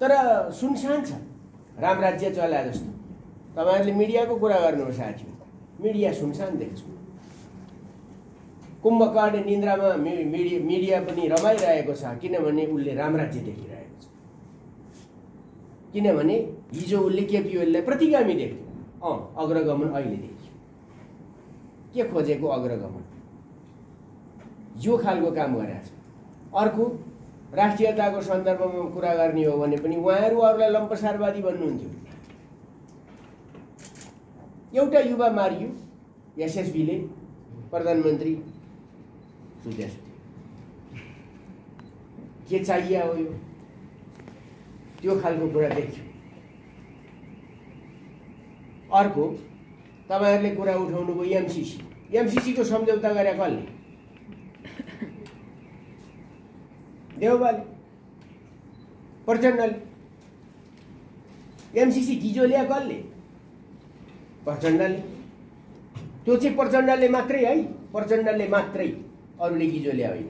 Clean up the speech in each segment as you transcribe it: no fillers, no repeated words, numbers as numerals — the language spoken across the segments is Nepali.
तर सुनसान छ, राम राज्य चला जस्तो। तपाईहरुले मिडियाको कुरा गर्नुहोस् साथी, मिडिया सुनसान देख्छु। कुम्भकर्ण निन्द्रामा मिडिया पनि रमाइरहेको छ, किनभने उसले राम राज्य देखिरहेको छ। किनभने हिजो उसले केपी ओलीलाई प्रतिगामी देख्यो, अग्रगमन अहिले देखियो। के खोजेको अग्रगमन, यो खालको काम गरेछ। अर्को राष्ट्रियताको सन्दर्भमा कुरा गर्ने हो भने पनि उहाँहरू अरूलाई लम्पसारवादी भन्नुहुन्थ्यो। एउटा युवा मारियो, एसएसबीले प्रधानमन्त्री सुत्या के चाहिए हो यो, त्यो खालको कुरा देखियो। अर्को तपाईहरुले कुरा उठाउनुभयो एमसीसी को सम्झौता गरे कसले? देउवाले, प्रचण्डले। एमसीसी गिजो ल्या कसले? प्रचण्डले। त्यो चाहिँ प्रचण्डले मात्रै है, प्रचण्डले मात्रै, अरूले गिजो ल्या होइन।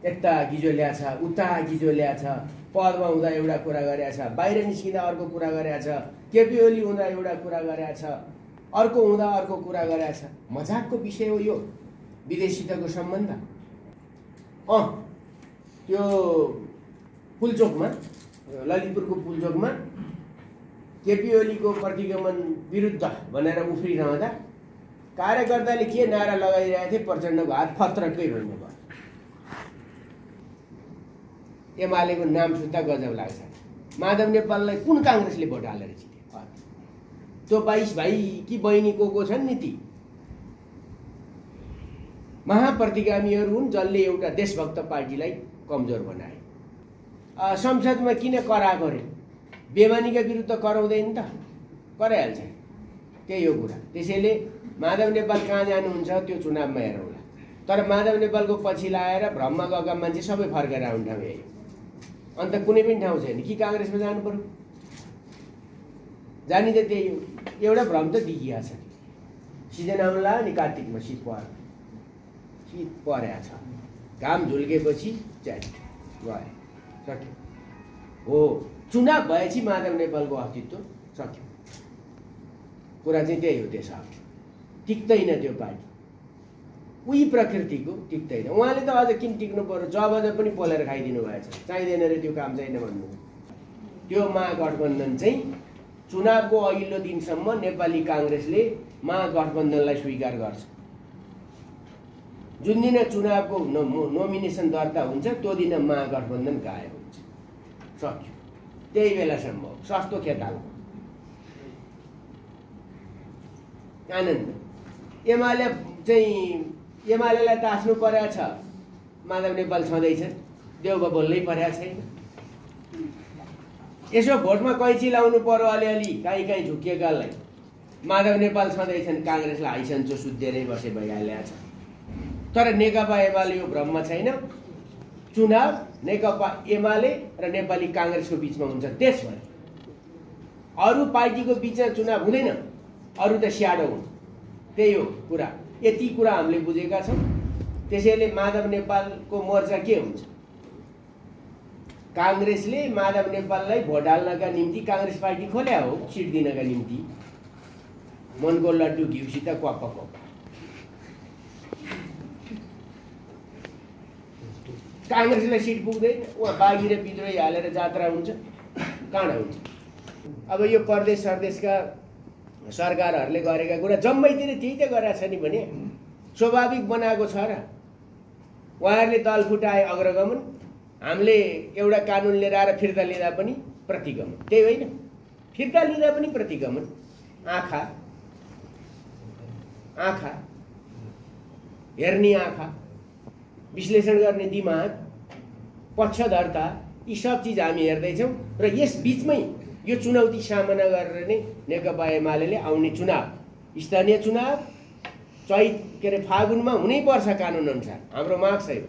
यता गिजो ल्याछ, उता गिजो ल्याछ, पदमा हुँदा एउटा कुरा गरेछ, बाहिर निस्किँदा अर्को कुरा गरेछ, केपी ओली हुँदा एउटा कुरा गरेछ, अर्को हुँदा अर्को कुरा गरेछ। मजाकको विषय हो यो विदेशिताको सम्बन्ध। त्यो पुलचोकमा, ललितपुरको पुलचोकमा केपी ओलीको प्रतिगमन विरुद्ध भनेर उफ्रिरहँदा कार्यकर्ताले के नारा लगाइरहेको थिए, प्रचण्डको हात फत्रक्कै भन्नुभयो। एमालेको नाम सुन्दा गजब लाग्छ। माधव नेपाललाई कुन कांग्रेसले भोट हालेर जित्यो? त्यो 22 भाइ कि बहिनी को छन् नि ती महाप्रतिगामीहरू हुन्, जसले एउटा देशभक्त पार्टीलाई कमजोर बनाए। संसदमा किन कराएको रे? बेमानीका विरुद्ध कराउँदैन त, कराइहाल्छ। त्यही हो कुरा। त्यसैले माधव नेपाल कहाँ जानुहुन्छ त्यो चुनावमा हेरौँला। तर माधव नेपालको पछि लाएर भ्रममा गएका मान्छे सबै फर्केर आउने ठाउँ यही हो। अन्त कुनै पनि ठाउँ छैन कि कांग्रेसमा जानु पर्यो? जानी त त्यही हो। एउटा भ्रम त देखिया छ। सिजन आउन लाग्यो नि कार्तिकमा, शीत परेको छ, घाम झुल्केपछि चाहिँ गयो, सक्यो। हो, चुनाव भएपछि माधव नेपालको अस्तित्व सक्यो। कुरा चाहिँ त्यही हो। त्यसो टिक्दैन त्यो पार्टी, उही प्रकृतिको टिक्दैन। उहाँले त अझ किन टिक्नु पर्यो? जब पनि पोलेर खाइदिनु भएछ, चाहिँदैन रे त्यो काम, छैन भन्नु। त्यो महागठबन्धन चाहिँ चुनावको अघिल्लो दिनसम्म नेपाली कांग्रेसले महागठबन्धनलाई स्वीकार गर्छ। जुन दिन चुनावको नोमिनेसन दर्ता हुन्छ त्यो दिन महागठबन्धन गायब हुन्छ, सक्यो। त्यही बेलासम्म सस्तो खेताल आनन्द। एमालेलाई तास्नु परेको छ, माधव नेपाल छँदैछ, देउबा बोल्नै परेको छैन। यसो भोटमा कैँची लाउनु पर्यो अलिअलि, काहीँ झुकिएकालाई। माधव नेपाल छँदैछन्, कांग्रेसलाई हाइसन्चो सुत्देरै बसे भइहालेको छ। तर नेकपा एमाले यो भ्रममा छैन। चुनाव नेकपा एमाले र नेपाली कांग्रेसको बीचमा हुन्छ। त्यसभरि अरू पार्टीको बीचमा चुनाव हुँदैन, अरू त स्याडो हुन्छ। त्यही हो कुरा। यति कुरा हामीले बुझेका छौँ। त्यसैले माधव नेपालको मोर्चा के हुन्छ? कांग्रेसले माधव नेपाललाई भोट हाल्नका निम्ति कांग्रेस पार्टी खोल्या हो, सिट दिनका निम्ति। मनको लड्डु घिउसित क्वाप। कांग्रेसलाई सिट पुग्दैन, उहाँ बागी र विद्रोही हालेर जात्रा हुन्छ, काँडा हुन्छ। अब यो प्रदेश सरदेशका सरकारहरूले गरेका कुरा जम्मैतिर त्यही त गरेका छ नि भने स्वाभाविक बनाएको छ र। उहाँहरूले दल फुटाए अग्रगमन, हामीले एउटा कानुन लिएर आएर फिर्ता लिँदा पनि प्रतिगमन, त्यही होइन? फिर्ता लिँदा पनि प्रतिगमन। आँखा हेर्ने आँखा, विश्लेषण गर्ने दिमाग, पक्षधरता, यी सब चिज हामी हेर्दैछौँ। र यस बीचमै यो चुनौती सामना गरेर नै नेकपा एमाले आउने चुनाव, स्थानीय चुनाव फागुनमा हुनै पर्छ कानुन अनुसार, हाम्रो माग छ।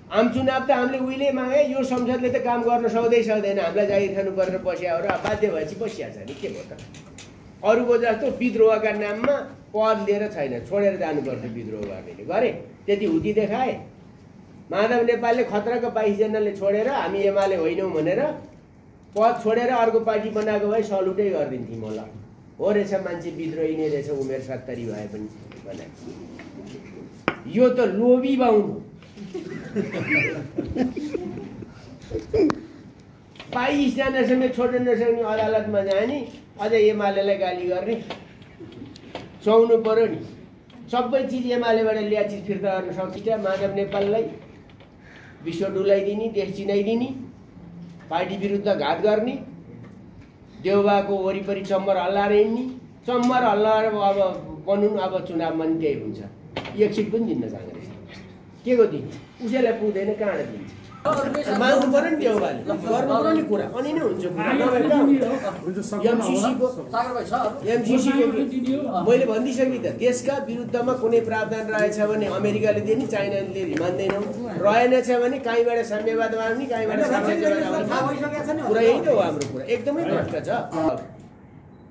आम चुनाव त हामीले उहिले मागे, यो संसदले त काम गर्न सक्दैन, हामीलाई जागिर खानु परेर बस्या हो र बाध्य भएपछि बसिया छ नि। के भयो त? अरूको जस्तो विद्रोहका नाममा पद लिएर छैन, छोडेर जानुपर्छ विद्रोह गर्नेले। गरे त्यति हुती देखाए, माधव नेपालले खतराको 22 जनाले छोडेर हामी एमाले होइनौँ भनेर पद छोडेर अर्को पार्टी बनाएको भए सलुटै गरिदिन्थ्यौँ होला। हो रहेछ मान्छे विद्रोही नै रहेछ, उमेर 70 भए पनि बनाए। यो त लोभी बाहुन 22 जना समेत छोड्न नसक्ने अदालतमा जाने, अझै एमालेलाई गाली गर्ने, सुहाउनु पर्यो नि। सबै चिज एमालेबाट ल्या चिज फिर्ता गर्न सक्छ। माधव नेपाललाई विश्व डुलाइदिने, देश चिनाइदिने, पार्टी विरुद्ध घात गर्ने, देउबाको वरिपरि चम्बर हल्लाएर हिँड्ने, चम्बर हल्लाएर अब बनुन् अब चुनावमा नि त्यही हुन्छ। एक सिट पनि दिन्न काङ्ग्रेस, के को दिन्छ? उसैलाई पुग्दैन, कहाँबाट दिन्छ? माग्नु पर्यो नि देउबाले, गर्नु पर्यो नि कुरा, अनि नै हुन्छ। एमसिसीको मैले भनिदिइसकेँ त, देशका विरुद्धमा कुनै प्रावधान रहेछ भने अमेरिकाले दिने, चाइनाले मान्दैनौँ, रहेनछ भने कहीँबाट साम्यवाद माग्ने, कहीँबाट साम्राज्यवाद आउने, कुरा यही त हो हाम्रो कुरा, एकदमै भ्रष्ट छ।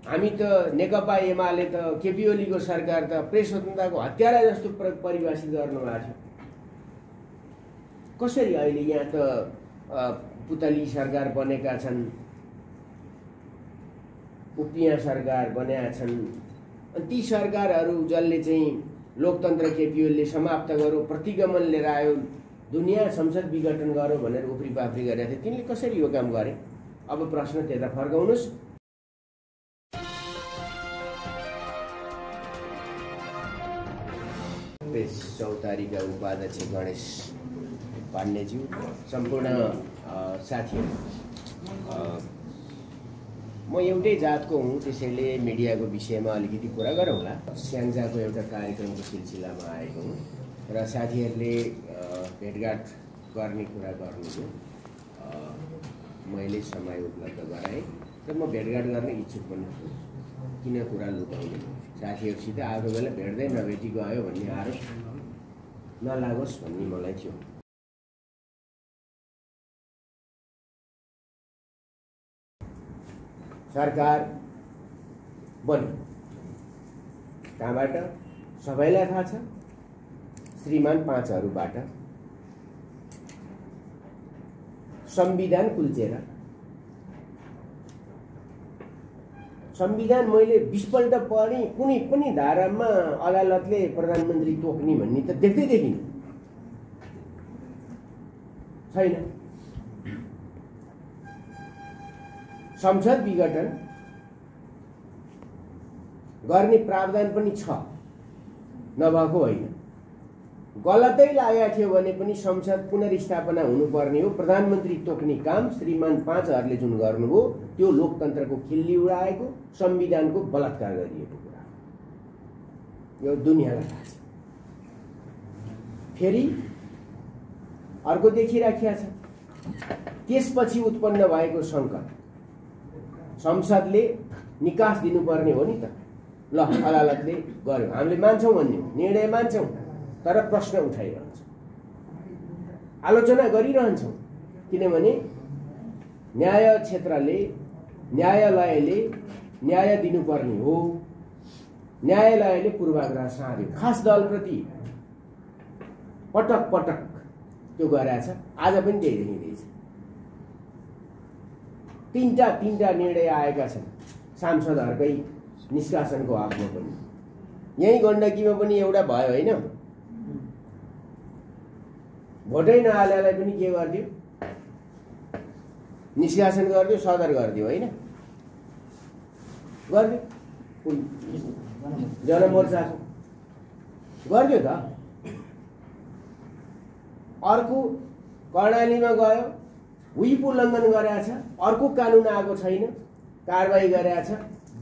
हामी त नेकपा एमाले त केपी ओलीको सरकार त प्रेस स्वतन्त्रताको हत्यारा जस्तो परिभाषित गर्नुभएको थियो। कसरी अहिले यहाँ त पुतली सरकार बनेका छन्, उपियाँ सरकार बनेका छन्, अनि ती सरकारहरू जसले चाहिँ लोकतन्त्र केपी ओलीले समाप्त गरौँ, प्रतिगमन लिएर आयो, दुनियाँ संसद विघटन गरौँ भनेर उफ्री पाफ्री गरेका थिए, तिनले कसरी यो काम गरे? अब प्रश्न त्यता फर्काउनुहोस्। प्रेस चौतारीका उपाध्यक्ष गणेश पाण्डेज्यू, सम्पूर्ण साथीहरू, म एउटै जातको हुँ, त्यसैले मिडियाको विषयमा अलिकति कुरा गरौँला। स्याङ्जाको एउटा कार्यक्रमको सिलसिलामा आएको हुँ र साथीहरूले भेटघाट गर्ने कुरा गर्नुभयो, मैले समय उपलब्ध गराएँ र म भेटघाट गर्ने इच्छुक पनि छु। किन कुरा लुकाउने? साथीहरूसित आएको बेला भेट्दै नभेटी गयो भन्ने आरोप नलागोस् भन्ने मलाई थियो। सरकार बन्यो, कहाँबाट? सबैलाई थाहा छ, श्रीमान 5हरूबाट। संविधान कुल्चेर, संविधान मैले 20 पल्ट पढेँ, कुनै पनि धारामा अदालतले प्रधानमन्त्री तोक्ने भन्ने त देख्दै देखिन छैन। संसद विघटन गर्ने प्रावधान पनि छ, नभएको होइन। गलतै लागेको थियो भने पनि संसद पुनर्स्थापना हुनुपर्ने हो। प्रधानमन्त्री तोक्ने काम श्रीमान 5हरूले जुन गर्नुभयो त्यो लोकतन्त्रको खिल्ली उडाएको, संविधानको बलात्कार गरिएको कुरा, यो दुनियाँलाई थाहा छ। फेरि अर्को देखिराखिया छ, त्यसपछि उत्पन्न भएको सङ्कट संसदले निकास दिनुपर्ने हो नि त। ल, अदालतले गर्यो, हामीले मान्छौँ भन्ने निर्णय मान्छौँ, तर प्रश्न उठाइरहन्छौँ, आलोचना गरिरहन्छौँ, किनभने न्याय क्षेत्रले, न्यायालयले न्याय दिनुपर्ने हो। न्यायालयले पूर्वाग्रह सार्यो, खास दलप्रति पटक पटक त्यो गरेछ, आज पनि त्यही देखिँदैछ। तीनटा निर्णय आएका छन् सांसदहरूकै निष्कासनको हकमा पनि। यही गण्डकीमा पनि एउटा भयो होइन, भोटै नहालेलाई पनि के गरिदियो? निष्कासन गरिदियो, सदर गरिदियो होइन, गरिदियो। जनमोर्चाको गरिदियो त। अर्को कर्णालीमा गयो, व्हिप उल्लङ्घन गरेछ, अर्को कानुन आएको छैन, कारबाही गरेछ,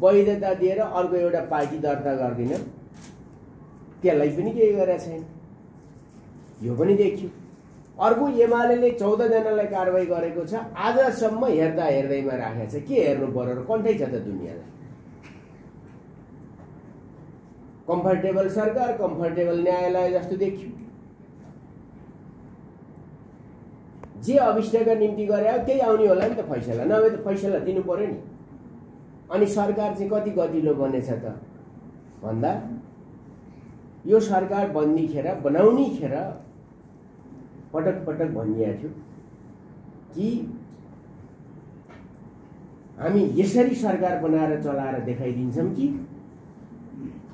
वैधता दिएर अर्को एउटा पार्टी दर्ता गर्दिन, त्यसलाई पनि केही गरेको छैन, यो पनि देखियो। अर्को एमाले 14 जनालाई कारबाही गरेको छ, आजसम्म हेर्दैमा राखेको छ। के हेर्नु पर्यो? कन्ठै छ त दुनियाँलाई। कम्फर्टेबल सरकार, कम्फर्टेबल न्यायालय जस्तो देखियो। जे अभिष्टका निम्ति गरे त्यही आउने होला नि त फैसला, नभए त फैसला दिनु पर्यो नि। अनि सरकार चाहिँ कति गतिलो बनेछ त भन्दा, यो सरकार बन्नेखेर, बनाउनेखेर पटक पटक भनिएको थियो कि हामी यसरी सरकार बनाएर चलाएर देखाइदिन्छौँ कि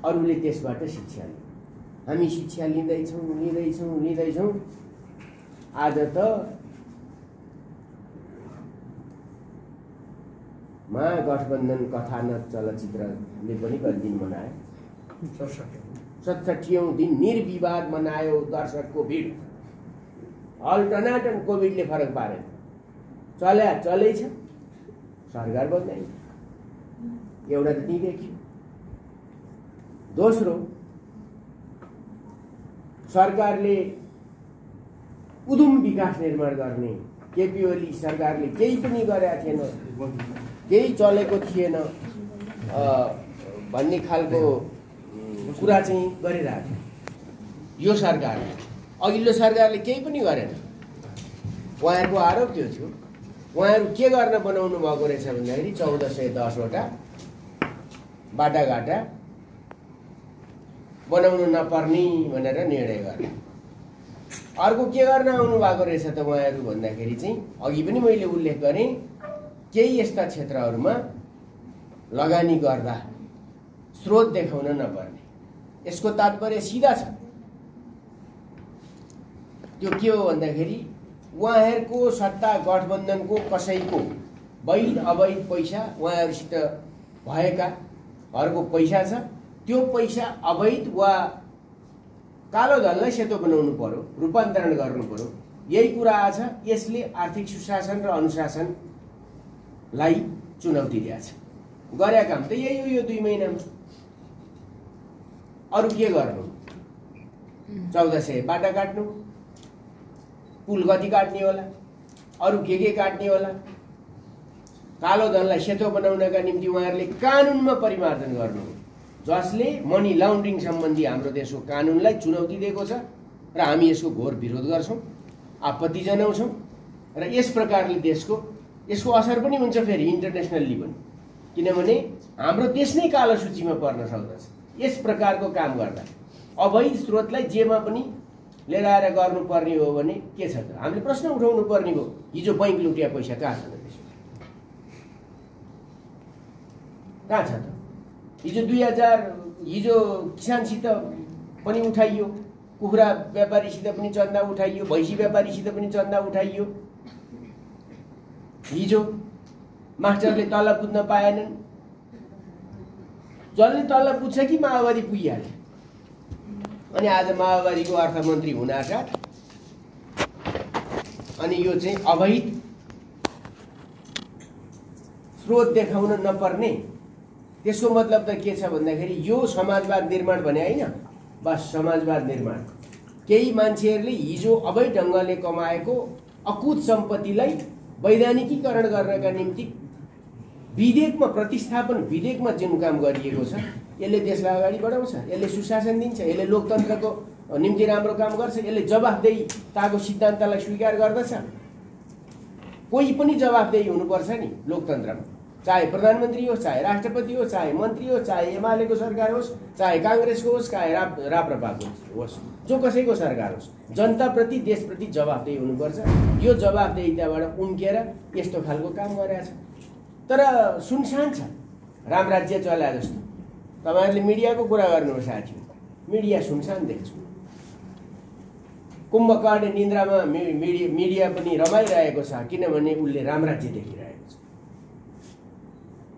अरूले त्यसबाट शिक्षा लिन्छ। हामी शिक्षा लिँदैछौँ। आज त महागठबन्धन कथानक चलचित्रले पनि कति दिन मनायो, 67औं दिन निर्विवाद मनायो दर्शकको भिड। हल टनाटन कोभिडले फरक पारेन, चलेछ, सरकार बन्दैन। एउटा त नि देखियो। दोस्रो, सरकारले उदुम विकास निर्माण गर्ने केपी ओली सरकारले केही पनि गरेका थिएन, केही चलेको थिएन भन्ने खालको कुरा चाहिँ गरिरहेको थियो यो सरकारले। अघिल्लो सरकारले केही पनि गरेन। उहाँहरूको आरोप त्यो थियो। उहाँहरू के गर्न बनाउनु भएको रहेछ भन्दाखेरि 1410वटा बाटाघाटा बनाउनु नपर्ने भनेर निर्णय गरे। अर्को के गर्न आउनु भएको रहेछ त उहाँहरू भन्दाखेरि चाहिँ अघि पनि मैले उल्लेख गरेँ, केही यस्ता क्षेत्रहरूमा लगानी गर्दा स्रोत देखाउन नपर्ने। यसको तात्पर्य सिधा छ। त्यो के हो भन्दाखेरि उहाँहरूको सत्ता गठबन्धनको कसैको वैध अवैध पैसा उहाँहरूसित भएकाहरूको पैसा छ। त्यो पैसा अवैध वा कालो धनलाई सेतो बनाउनु पर्यो, रूपान्तरण गर्नु पर्यो। यही कुरा आछ। यसले आर्थिक सुशासन र अनुशासनलाई चुनौती दिएछ। गरे काम त यही हो यो 2 महिनामा। अरू के गर्नु? 1400 बाटा काट्नु, पुल कति काट्ने होला, अरू के काट्ने होला। कालो धनलाई सेतो बनाउनका निम्ति उहाँहरूले कानुनमा परिमार्जन गर्नु, जसले मनी लाउन्ड्रिङ सम्बन्धी हाम्रो देशको कानुनलाई चुनौती दिएको छ र हामी यसको घोर विरोध गर्छौँ, आपत्ति जनाउँछौँ। र यस प्रकारले यसको असर पनि हुन्छ फेरि इन्टरनेसनल्ली पनि, किनभने हाम्रो देश नै कालो सूचीमा पर्न सक्दछ यस प्रकारको काम गर्दा। अवैध स्रोतलाई जेमा पनि लिएर आएर गर्नुपर्ने हो भने के छ त? हामीले प्रश्न उठाउनु पर्ने हो, हिजो बैंक लुटिया पैसा कहाँ छ त? कहाँ छ त? हिजो किसानसित पनि उठाइयो, कुखुरा व्यापारीसित पनि चन्दा उठाइयो, भैँसी व्यापारीसित पनि चन्दा उठाइयो। हिजो मास्टरले तलब बुझ्न पाएनन्, जसले तलब बुझ्छ कि माओवादी पुगिहाल्यो। अनि आज माओवादीको अर्थमन्त्री हुन आँटा, अनि यो चाहिँ अवैध स्रोत देखाउन नपर्ने। त्यसको मतलब त के छ भन्दाखेरि यो समाजवाद निर्माण भने होइन, बस समाजवाद निर्माण। केही मान्छेहरूले हिजो अवैध ढङ्गले कमाएको अकुत सम्पत्तिलाई वैधानिकीकरण गर्नका निम्ति विधेयकमा प्रतिस्थापन, विधेयकमा जुन काम गरिएको छ यसले देशलाई अगाडि बढाउँछ, यसले सुशासन दिन्छ, यसले लोकतन्त्रको निम्ति राम्रो काम गर्छ, यसले जवाफदेहीताको सिद्धान्तलाई स्वीकार गर्दछ। कोही पनि जवाफदेही हुनुपर्छ नि लोकतन्त्रमा, चाहे प्रधानमन्त्री होस्, चाहे राष्ट्रपति होस्, चाहे मन्त्री होस्, चाहे एमालेको सरकार होस्, चाहे काङ्ग्रेसको होस्, चाहे राप्रपाको होस्, जो कसैको सरकार होस्, जनताप्रति देशप्रति जवाफदेही हुनुपर्छ। यो जवाफदेहीताबाट उम्केर यस्तो खालको काम गरेछ। तर सुनसान छ, राम राज्य चला जस्तो। तपाईँहरूले मिडियाको कुरा गर्नुहोस् साथी, मिडिया सुनसान देख्छु। कुम्भकर्ण निन्द्रामा मिडिया पनि रमाइरहेको छ, किनभने उसले राम राज्य देखिरहेको छ।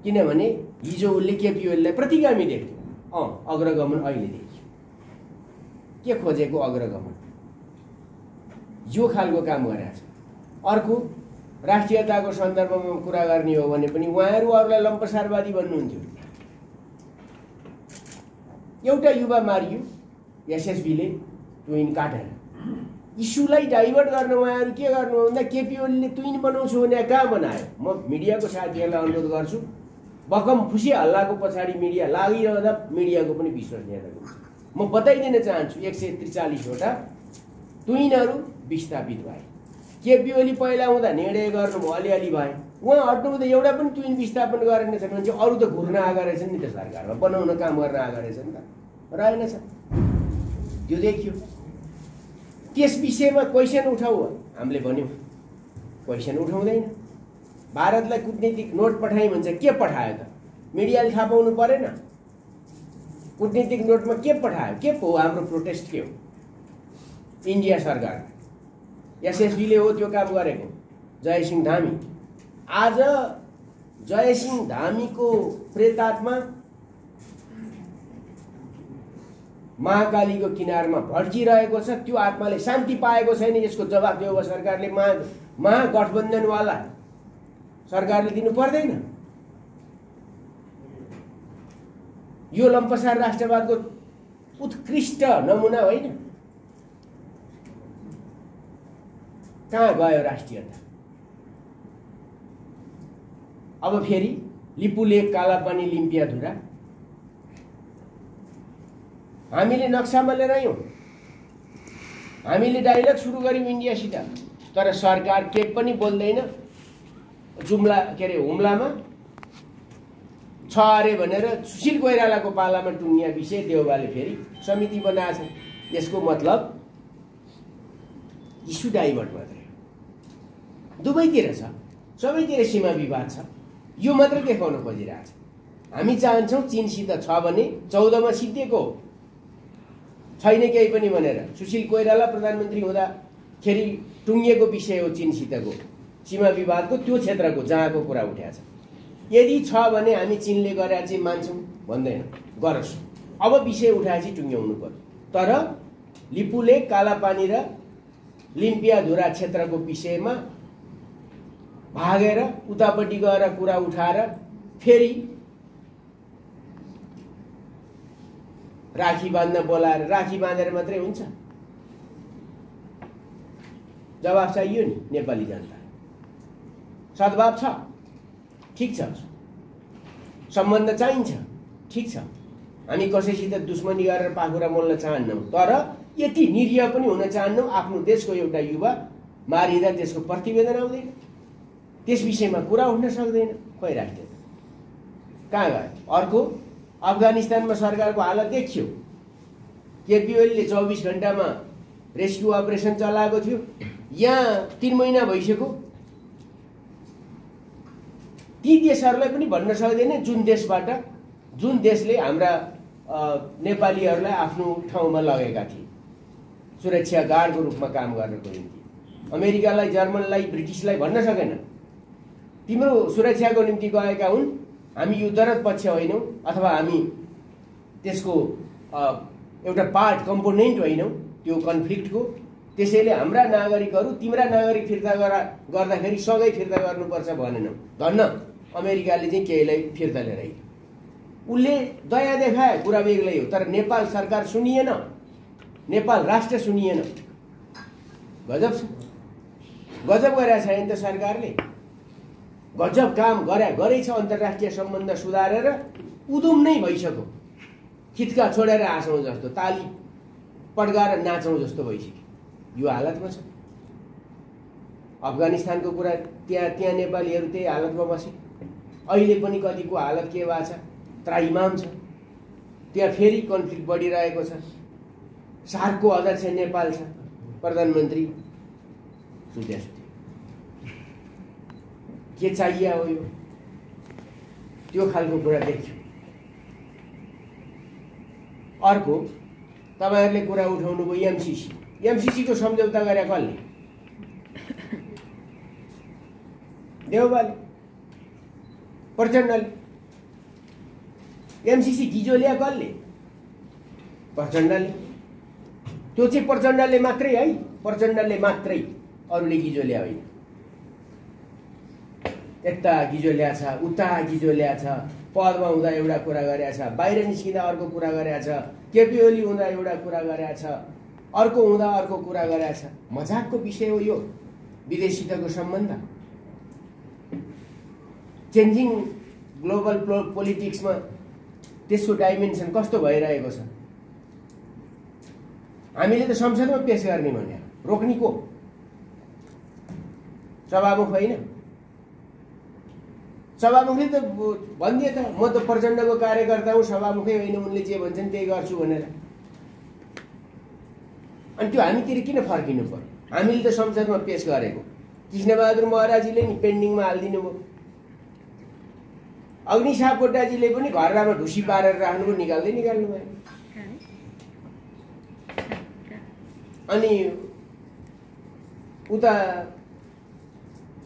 किनभने हिजो उसले केपी ओलीलाई प्रतिगामी देख्थ्यो, अग्रगमन अहिले देखियो। के खोजेको अग्रगमन? यो खालको काम गरेछ। अर्को, राष्ट्रियताको सन्दर्भमा कुरा गर्ने हो भने पनि उहाँहरू अरूलाई लम्पसारवादी भन्नुहुन्थ्यो। एउटा युवा मारियो एसएसबीले ट्विन काटेर। इस्युलाई डाइभर्ट गर्न उहाँहरू के गर्नु भन्दा केपी ओलीले ट्विन बनाउँछु भने कहाँ बनायो? म मिडियाको साथीहरूलाई अनुरोध गर्छु, बकम खुसी हल्लाको पछाडि मिडिया लागिरहँदा मिडियाको पनि विश्वसनीयता हुन्छ। म बताइदिन चाहन्छु, 143वटा ट्विनहरू विस्थापित भए। केपी ओली पहिला हुँदा निर्णय गर्नुभयो, अलिअलि भए। उहाँ हट्नुहुँदा एउटा पनि ट्विन विस्थापन गरेन छन् भने चाहिँ अरू त घुर्न आएका रहेछन् नि त, सरकारमा बनाउन काम गर्न आएका रहेछन् नि त, रहेनछ। त्यो देखियो। त्यस विषयमा क्वेसन उठाऊ हामीले भन्यौँ, क्वेसन उठाउँदैन। भारतलाई कूटनीतिक नोट पठाइ भन्छ, के पठायो त? मिडियाले थाहा पाउनु परेन? कूटनीतिक नोटमा के पठायो? के हो हाम्रो प्रोटेस्ट? के हो? इन्डिया सरकार एसएसबीले हो त्यो काम गरेको। जयसिंह धामी, आज जयसिंह धामीको प्रेतात्मा महाकालीको किनारमा भड्किरहेको छ। त्यो आत्माले शान्ति पाएको छैन। यसको जवाब देऊ सरकारले, महागठबन्धनवाला सरकारले दिनु पर्दैन? यो लम्पसार राष्ट्रवादको उत्कृष्ट नमुना होइन? कहाँ गयो राष्ट्रियता? अब फेरि लिपुलेक, कालापानी, लिम्पियाधुरा हामीले नक्सामा लिएर आयौँ। हामीले डाइलग सुरु गर्यौँ इन्डियासित, तर सरकार के पनि बोल्दैन। जुम्ला के अरे हुम्लामा छ अरे भनेर सुशील कोइरालाको पालामा टुङ्गिया विषय देउबाले फेरि समिति बनाएछ। यसको मतलब इस्यु डाइभर्ट मात्रै हो। दुवैतिर छ, सबैतिर सीमा विवाद छ। यो मात्रै देखाउन खोजिरहेछ। हामी चाहन्छौँ चीनसित छ भने 14 मा सिद्धिएको छैन केही पनि भनेर। सुशील कोइराला प्रधानमन्त्री हुँदाखेरि टुङ्गिएको विषय हो चीनसितको सीमा विवादको, त्यो क्षेत्रको जहाँको कुरा उठाएको छ। यदि छ भने हामी चीनले गरे चाहिँ मान्छौँ भन्दैन, गरोस्। अब विषय उठाएपछि टुङ्ग्याउनु पर्यो। तर लिपुलेक, कालापानी र लिम्पियाधुरा क्षेत्रको विषयमा भागेर उतापट्टि गएर कुरा उठाएर फेरि राखी बाँध्न बोलाएर राखी बाँधेर मात्रै हुन्छ? जवाब चाहियो नि नेपाली जनता। सद्भाव छ, ठिक छ, सम्बन्ध चाहिन्छ, ठिक छ। हामी कसैसित दुश्मनी गरेर पाखुरा मोल्न चाहन्नौँ, तर यति निरीह पनि हुन चाहन्नौँ। आफ्नो देशको एउटा युवा मारिँदा त्यसको प्रतिवेदन आउँदैन, त्यस विषयमा कुरा उठ्न सक्दैन। खोइ राष्ट्रिय कहाँ गयो? अर्को अफगानिस्तानमा सरकारको हालत देखियो। केपी ओलीले 24 घण्टामा रेस्क्यु अपरेसन चलाएको थियो। यहाँ 3 महिना भइसक्यो। ती देशहरूलाई पनि भन्न सक्दैन जुन देशले हाम्रा नेपालीहरूलाई आफ्नो ठाउँमा लगेका थिए सुरक्षा गार्डको रूपमा काम गर्नको निम्ति। अमेरिकालाई, जर्मनलाई, ब्रिटिसलाई भन्न सकेन तिम्रो सुरक्षाको निम्ति गएका हुन्, हामी युद्धरत पक्ष होइनौँ अथवा हामी त्यसको एउटा पार्ट कम्पोनेन्ट होइनौँ त्यो कन्फ्लिक्टको। त्यसैले हाम्रा नागरिकहरू तिम्रा नागरिक फिर्ता गर्दाखेरि सँगै फिर्ता गर्नुपर्छ भनेनौँ। धन्न अमेरिकाले चाहिँ केहीलाई फिर्ता लिएर आयो। उसले दया देखाए, कुरा बेग्लै हो। तर नेपाल सरकार सुनिएन, नेपाल राष्ट्र सुनिएन। गजब छ, गजब गरेछ नि त सरकारले। गजब काम गरेछ। अन्तर्राष्ट्रिय सम्बन्ध सुधारेर उदुम नै भइसक्यो। खिच्का छोडेर हाँसौँ जस्तो, ताली पड्काएर नाचौँ जस्तो भइसक्यो। यो हालतमा छ। अफगानिस्तानको कुरा त्यहाँ नेपालीहरू त्यही हालतमा बसे। अहिले पनि कतिको हालत के भएको छ? त्राइमाम छ। त्यहाँ फेरि कन्फ्लिक्ट बढिरहेको छ। सार्कको अध्यक्ष नेपाल छ, प्रधानमन्त्री सुत्या के चाहिए हो यो? त्यो खालको कुरा देखियो। अर्को तपाईहरुले कुरा उठाउनु भयो एमसीसी को सम्झौता गरे कसले? देउबाले, प्रचण्डले। एमसीसी गिजो ल्या कसले? प्रचण्डले। त्यो चाहिँ प्रचण्डले मात्रै है, प्रचण्डले मात्रै, अरूले गिजो ल्या होइन। यता गिजो ल्याछ, उता गिजो ल्याछ, पदमा हुँदा एउटा कुरा गरेछ, बाहिर निस्किँदा अर्को कुरा गरेछ, केपी ओली हुँदा एउटा कुरा गरेछ, अर्को हुँदा अर्को कुरा गरेछ। मजाकको विषय हो यो विदेशसितको सम्बन्ध। चेन्जिङ ग्लोबल पोलिटिक्समा त्यसको डाइमेन्सन कस्तो भइरहेको छ? हामीले त संसदमा पेश गर्ने भने रोक्ने को? सभामुख होइन? सभामुखले त भनिदिए त म त प्रचण्डको कार्यकर्ता हुँ, सभामुखै होइन, उनले जे भन्छन् त्यही गर्छु भनेर। अनि त्यो हामीतिर किन फर्किनु पर्यो? हामीले त संसदमा पेश गरेको, कृष्णबहादुर महराजीले नि पेन्डिङमा हालिदिनु भयो, अग्नि सापकोटाजीले पनि घरमा ढुसी पारेर राख्नुभयो, निकाल्नु भयो। अनि उता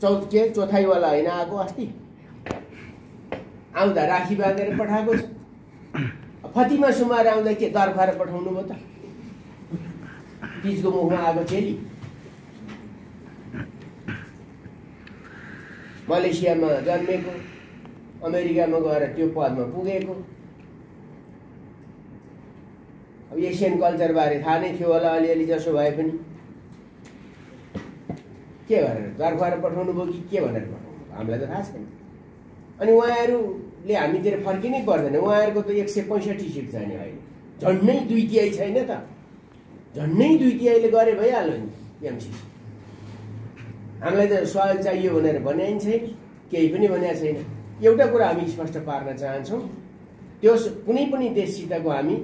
चौथाइवाला होइन आएको, अस्ति आउँदा राखी बाँधेर पठाएको छ। फतिमा सुमार आउँदा के दरबार पठाउनु भयो त? तिजको मुखमा आएको चेली मलेसियामा जन्मेको, अमेरिकामा गएर त्यो पदमा पुगेको। अब एसियन कल्चर बारे थाहा नै थियो होला अलिअलि, जसो भए पनि के गरेर दरबार पठाउनु भयो कि के भनेर पठाउनु भयो हामीलाई त थाहा छैन। अनि उहाँहरूले हामीतिर फर्किनै पर्दैन। उहाँहरूको त 165 सिट छ नि अहिले, झन्डै 2/3 छैन त, झन्डै 2/3 गरे भइहाल्यो नि एमसीसी। हामीलाई त सहयोग चाहियो भनेर भने छैन, केही पनि भनेको छैन। एउटा कुरा हामी स्पष्ट पार्न चाहन्छौँ, त्यो कुनै पनि देशसितको हामी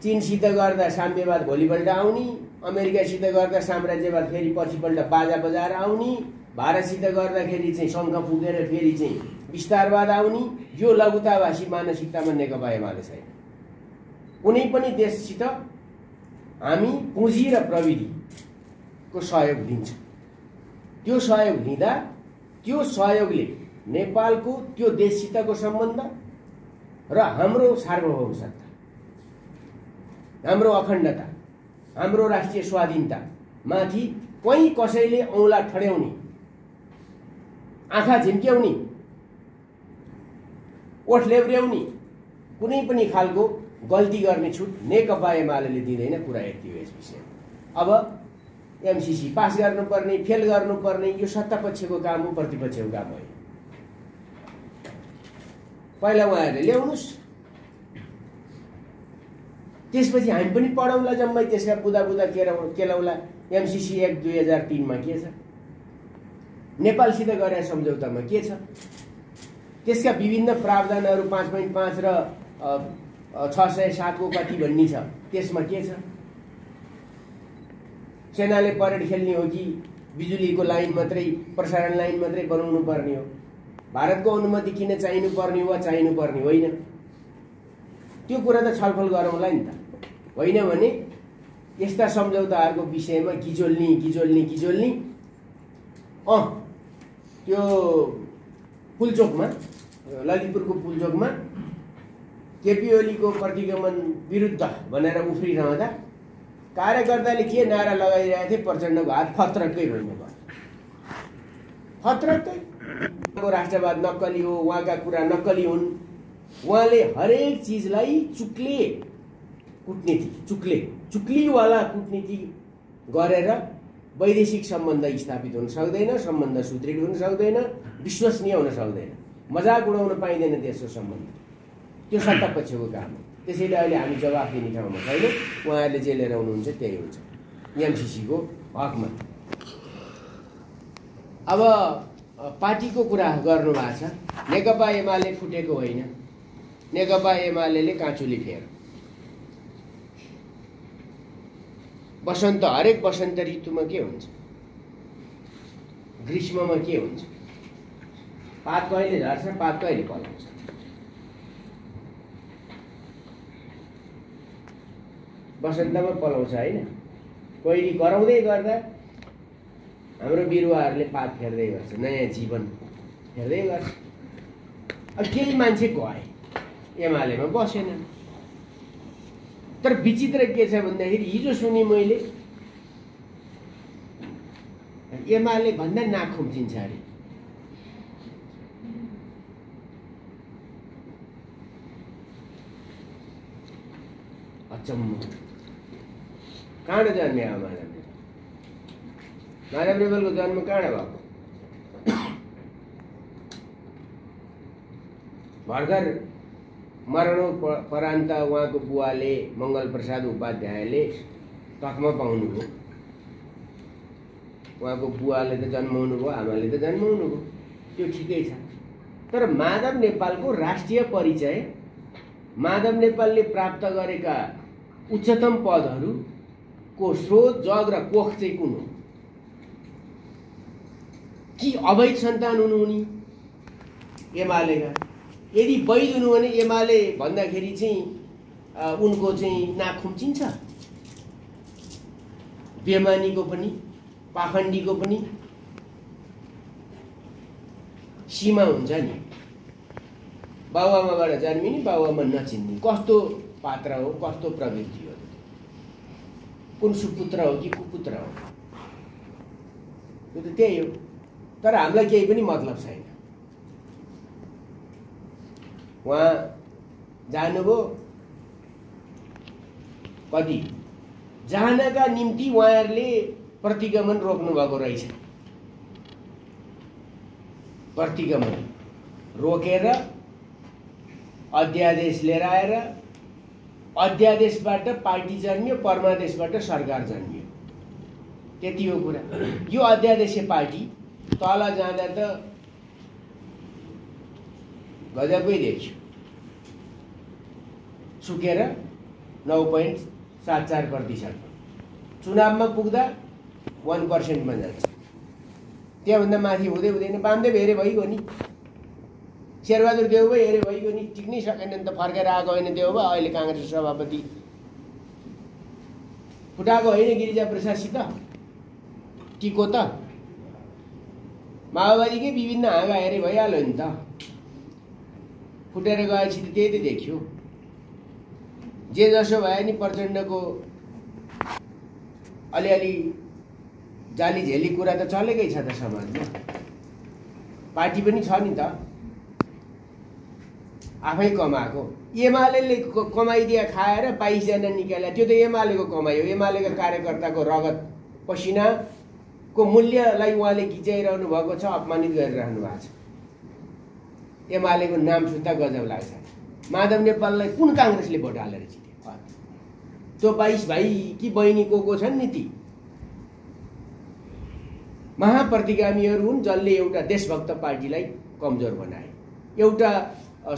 चीनसित गर्दा साम्यवाद भोलिपल्ट आउने, अमेरिकासित गर्दा साम्राज्यवाद फेरि पछिपल्ट बाजा बजाएर आउने, भारतसित गर्दाखेरि चाहिँ शङ्ख फुकेर फेरि चाहिँ विस्तारवाद आउने, यो लघुतावासी मानसिकतामा नेकपा एमाले छैन। कुनै पनि देशसित हामी पुँजी र प्रविधिको सहयोग दिन्छौँ। त्यो सहयोग लिँदा त्यो सहयोगले नेपालको त्यो देशसितको सम्बन्ध र हाम्रो सार्वभौम सत्ता, हाम्रो अखण्डता, हाम्रो राष्ट्रिय स्वाधीनता माथि कोही कसैले औँला ठड्याउने, आँखा झिम्क्याउने, ओठ लेब्र्याउने कुनै पनि खालको गल्ती गर्ने छुट नेकपा एमाले दिँदैन। कुरा यति हो यस विषयमा। अब एमसीसी पास गर्नुपर्ने, फेल गर्नुपर्ने यो सत्ता पक्षको काम हो, प्रतिपक्षको काम होइन। पहिला उहाँहरूले ल्याउनुहोस्, त्यसपछि हामी पनि पढौँला जम्मै, त्यसका बुदा केलाउला। एमसीसी एक्ट 2003 मा के छ, नेपालसित गरेर सम्झौतामा के छ, त्यसका विभिन्न प्रावधानहरू 5.5 र 607 को कति भन्ने छ, त्यसमा के छ? सेनाले परेड खेल्ने हो कि बिजुलीको लाइन मात्रै, प्रसारण लाइन मात्रै बनाउनु पर्ने हो? भारतको अनुमति किन चाहिनु पर्ने वा चाहिनु पर्ने होइन? त्यो कुरा त छलफल गरौँला नि त। होइन भने यस्ता सम्झौताहरूको विषयमा गिजोल्नी त्यो पुलचोकमा, ललितपुरको पुलचोकमा केपी ओलीको प्रतिगमन विरुद्ध भनेर उफ्रिरहँदा कार्यकर्ताले के नारा लगाइरहेको थिए, प्रचण्डको हात फत्रक्कै भइनु भयो। फत्रक्कै राष्ट्रवाद नक्कली हो, उहाँका कुरा नक्कली हुन्। उहाँले हरेक चिजलाई चुक्लीवाला कूटनीति गरेर वैदेशिक सम्बन्ध स्थापित हुन सक्दैन, सम्बन्ध सुदृढ हुन सक्दैन, विश्वसनीय हुन सक्दैन, मजाक उडाउन पाइँदैन देशको सम्बन्ध। त्यो सत्ता पक्षको काम हो। त्यसैले अहिले हामी जवाफ दिने ठाउँमा छैन। उहाँहरूले जे लिएर आउनुहुन्छ त्यही हुन्छ एमसीसीको हकमा। अब पार्टीको कुरा गर्नुभएको छ। नेकपा एमाले फुटेको होइन, नेकपा एमाले काँचुली फेर। हरेक वसन्त ऋतुमा के हुन्छ, ग्रीष्ममा के हुन्छ, पात कहिले झर्छ, पात कहिले पलाउँछ। वसन्तमा पलाउँछ होइन, कोइली कराउँदै गर्दा हाम्रो बिरुवाहरूले पात फेर्दै गर्छ, नयाँ जीवन फेर्दै गर्छ। अब केही मान्छे गए एमालेमा बसेनन्। तर विचित्र के छ भन्दाखेरि हिजो सुनि मैले एमाले भन्दा नाक खुम्चिन्छ अरे। अचम्म। कहाँ जन्मे हो माधव रेवलको जन्म कहाँ भएको? भर्खर मरणोपरान्त उहाँको बुवाले मङ्गल प्रसाद उपाध्यायले तकमा पाउनुभयो। उहाँको बुवाले त जन्माउनु भयो, आमाले त जन्माउनु भयो, त्यो ठिकै छ। तर माधव नेपालको राष्ट्रिय परिचय, माधव नेपालले प्राप्त गरेका उच्चतम पदहरू को स्रोत जग र कोख चाहिँ कुन हो? कि अवैध सन्तान हुनु उनी एमालेका? यदि वैध हुनु भने एमाले भन्दाखेरि चाहिँ उनको चाहिँ नाक खुम्चिन्छ? बेमानीको पनि पाखण्डीको पनि सीमा हुन्छ नि। बाबुआमाबाट जन्मिने बाबुआमा नचिन्ने कस्तो पात्र हो, कस्तो प्रवृत्ति हो, कुन सुपुत्र हो कि कुपुत्र हो, त्यो त त्यही हो। तर हामीलाई केही पनि मतलब छैन। उहाँ जानुभयो कति जानका निम्ति उहाँहरूले प्रतिगमन रोक्नु भएको रहेछ। प्रतिगमन रोकेर अध्यादेश लिएर आएर अध्यादेशबाट पार्टी जन्मियो, परमादेशबाट सरकार जन्मियो। त्यति हो कुरा। यो अध्यादेशीय पार्टी तल जाँदा त गजबै देखियो, सुकेर 9.74%। चुनावमा पुग्दा 1% मा जान्छ। त्यहाँभन्दा माथि हुँदै हुँदैन। वामदेव हेरे भइगयो नि, शेरबहादुर देउबा हेरे भइगयो नि। टिक्नै सकेन नि त, फर्केर आएको होइन देउबा। अहिले काङ्ग्रेस सभापति फुटाएको होइन गिरिजाप्रसादसित, टिको त माओवादीकै विभिन्न हाँगा हेरे भइहाल्यो नि त। फुटेर गएपछि त त्यही त देखियो। जे जसो भए नि प्रचण्डको अलिअलि जाली झेली कुरा त चलेकै छ त समाजमा। पार्टी पनि छ नि त, आफै कमाएको। एमाले कमाइदिया खाएर 22 जना निकाल्यो, त्यो त एमालेको कमाइ हो। एमालेका कार्यकर्ताको रगत पसिनाको मूल्यलाई उहाँले खिचाइरहनु भएको छ, अपमानित गरिरहनु भएको छ। एमालेको नाम सुत्ता गजब लाग्छ। माधव नेपाललाई कुन काङ्ग्रेसले भोट हालेर जित्यो? त्यो 22 भाइ कि बहिनी को छन् नि, ती महाप्रतिगामीहरू हुन्, जसले एउटा देशभक्त पार्टीलाई कमजोर बनाए, एउटा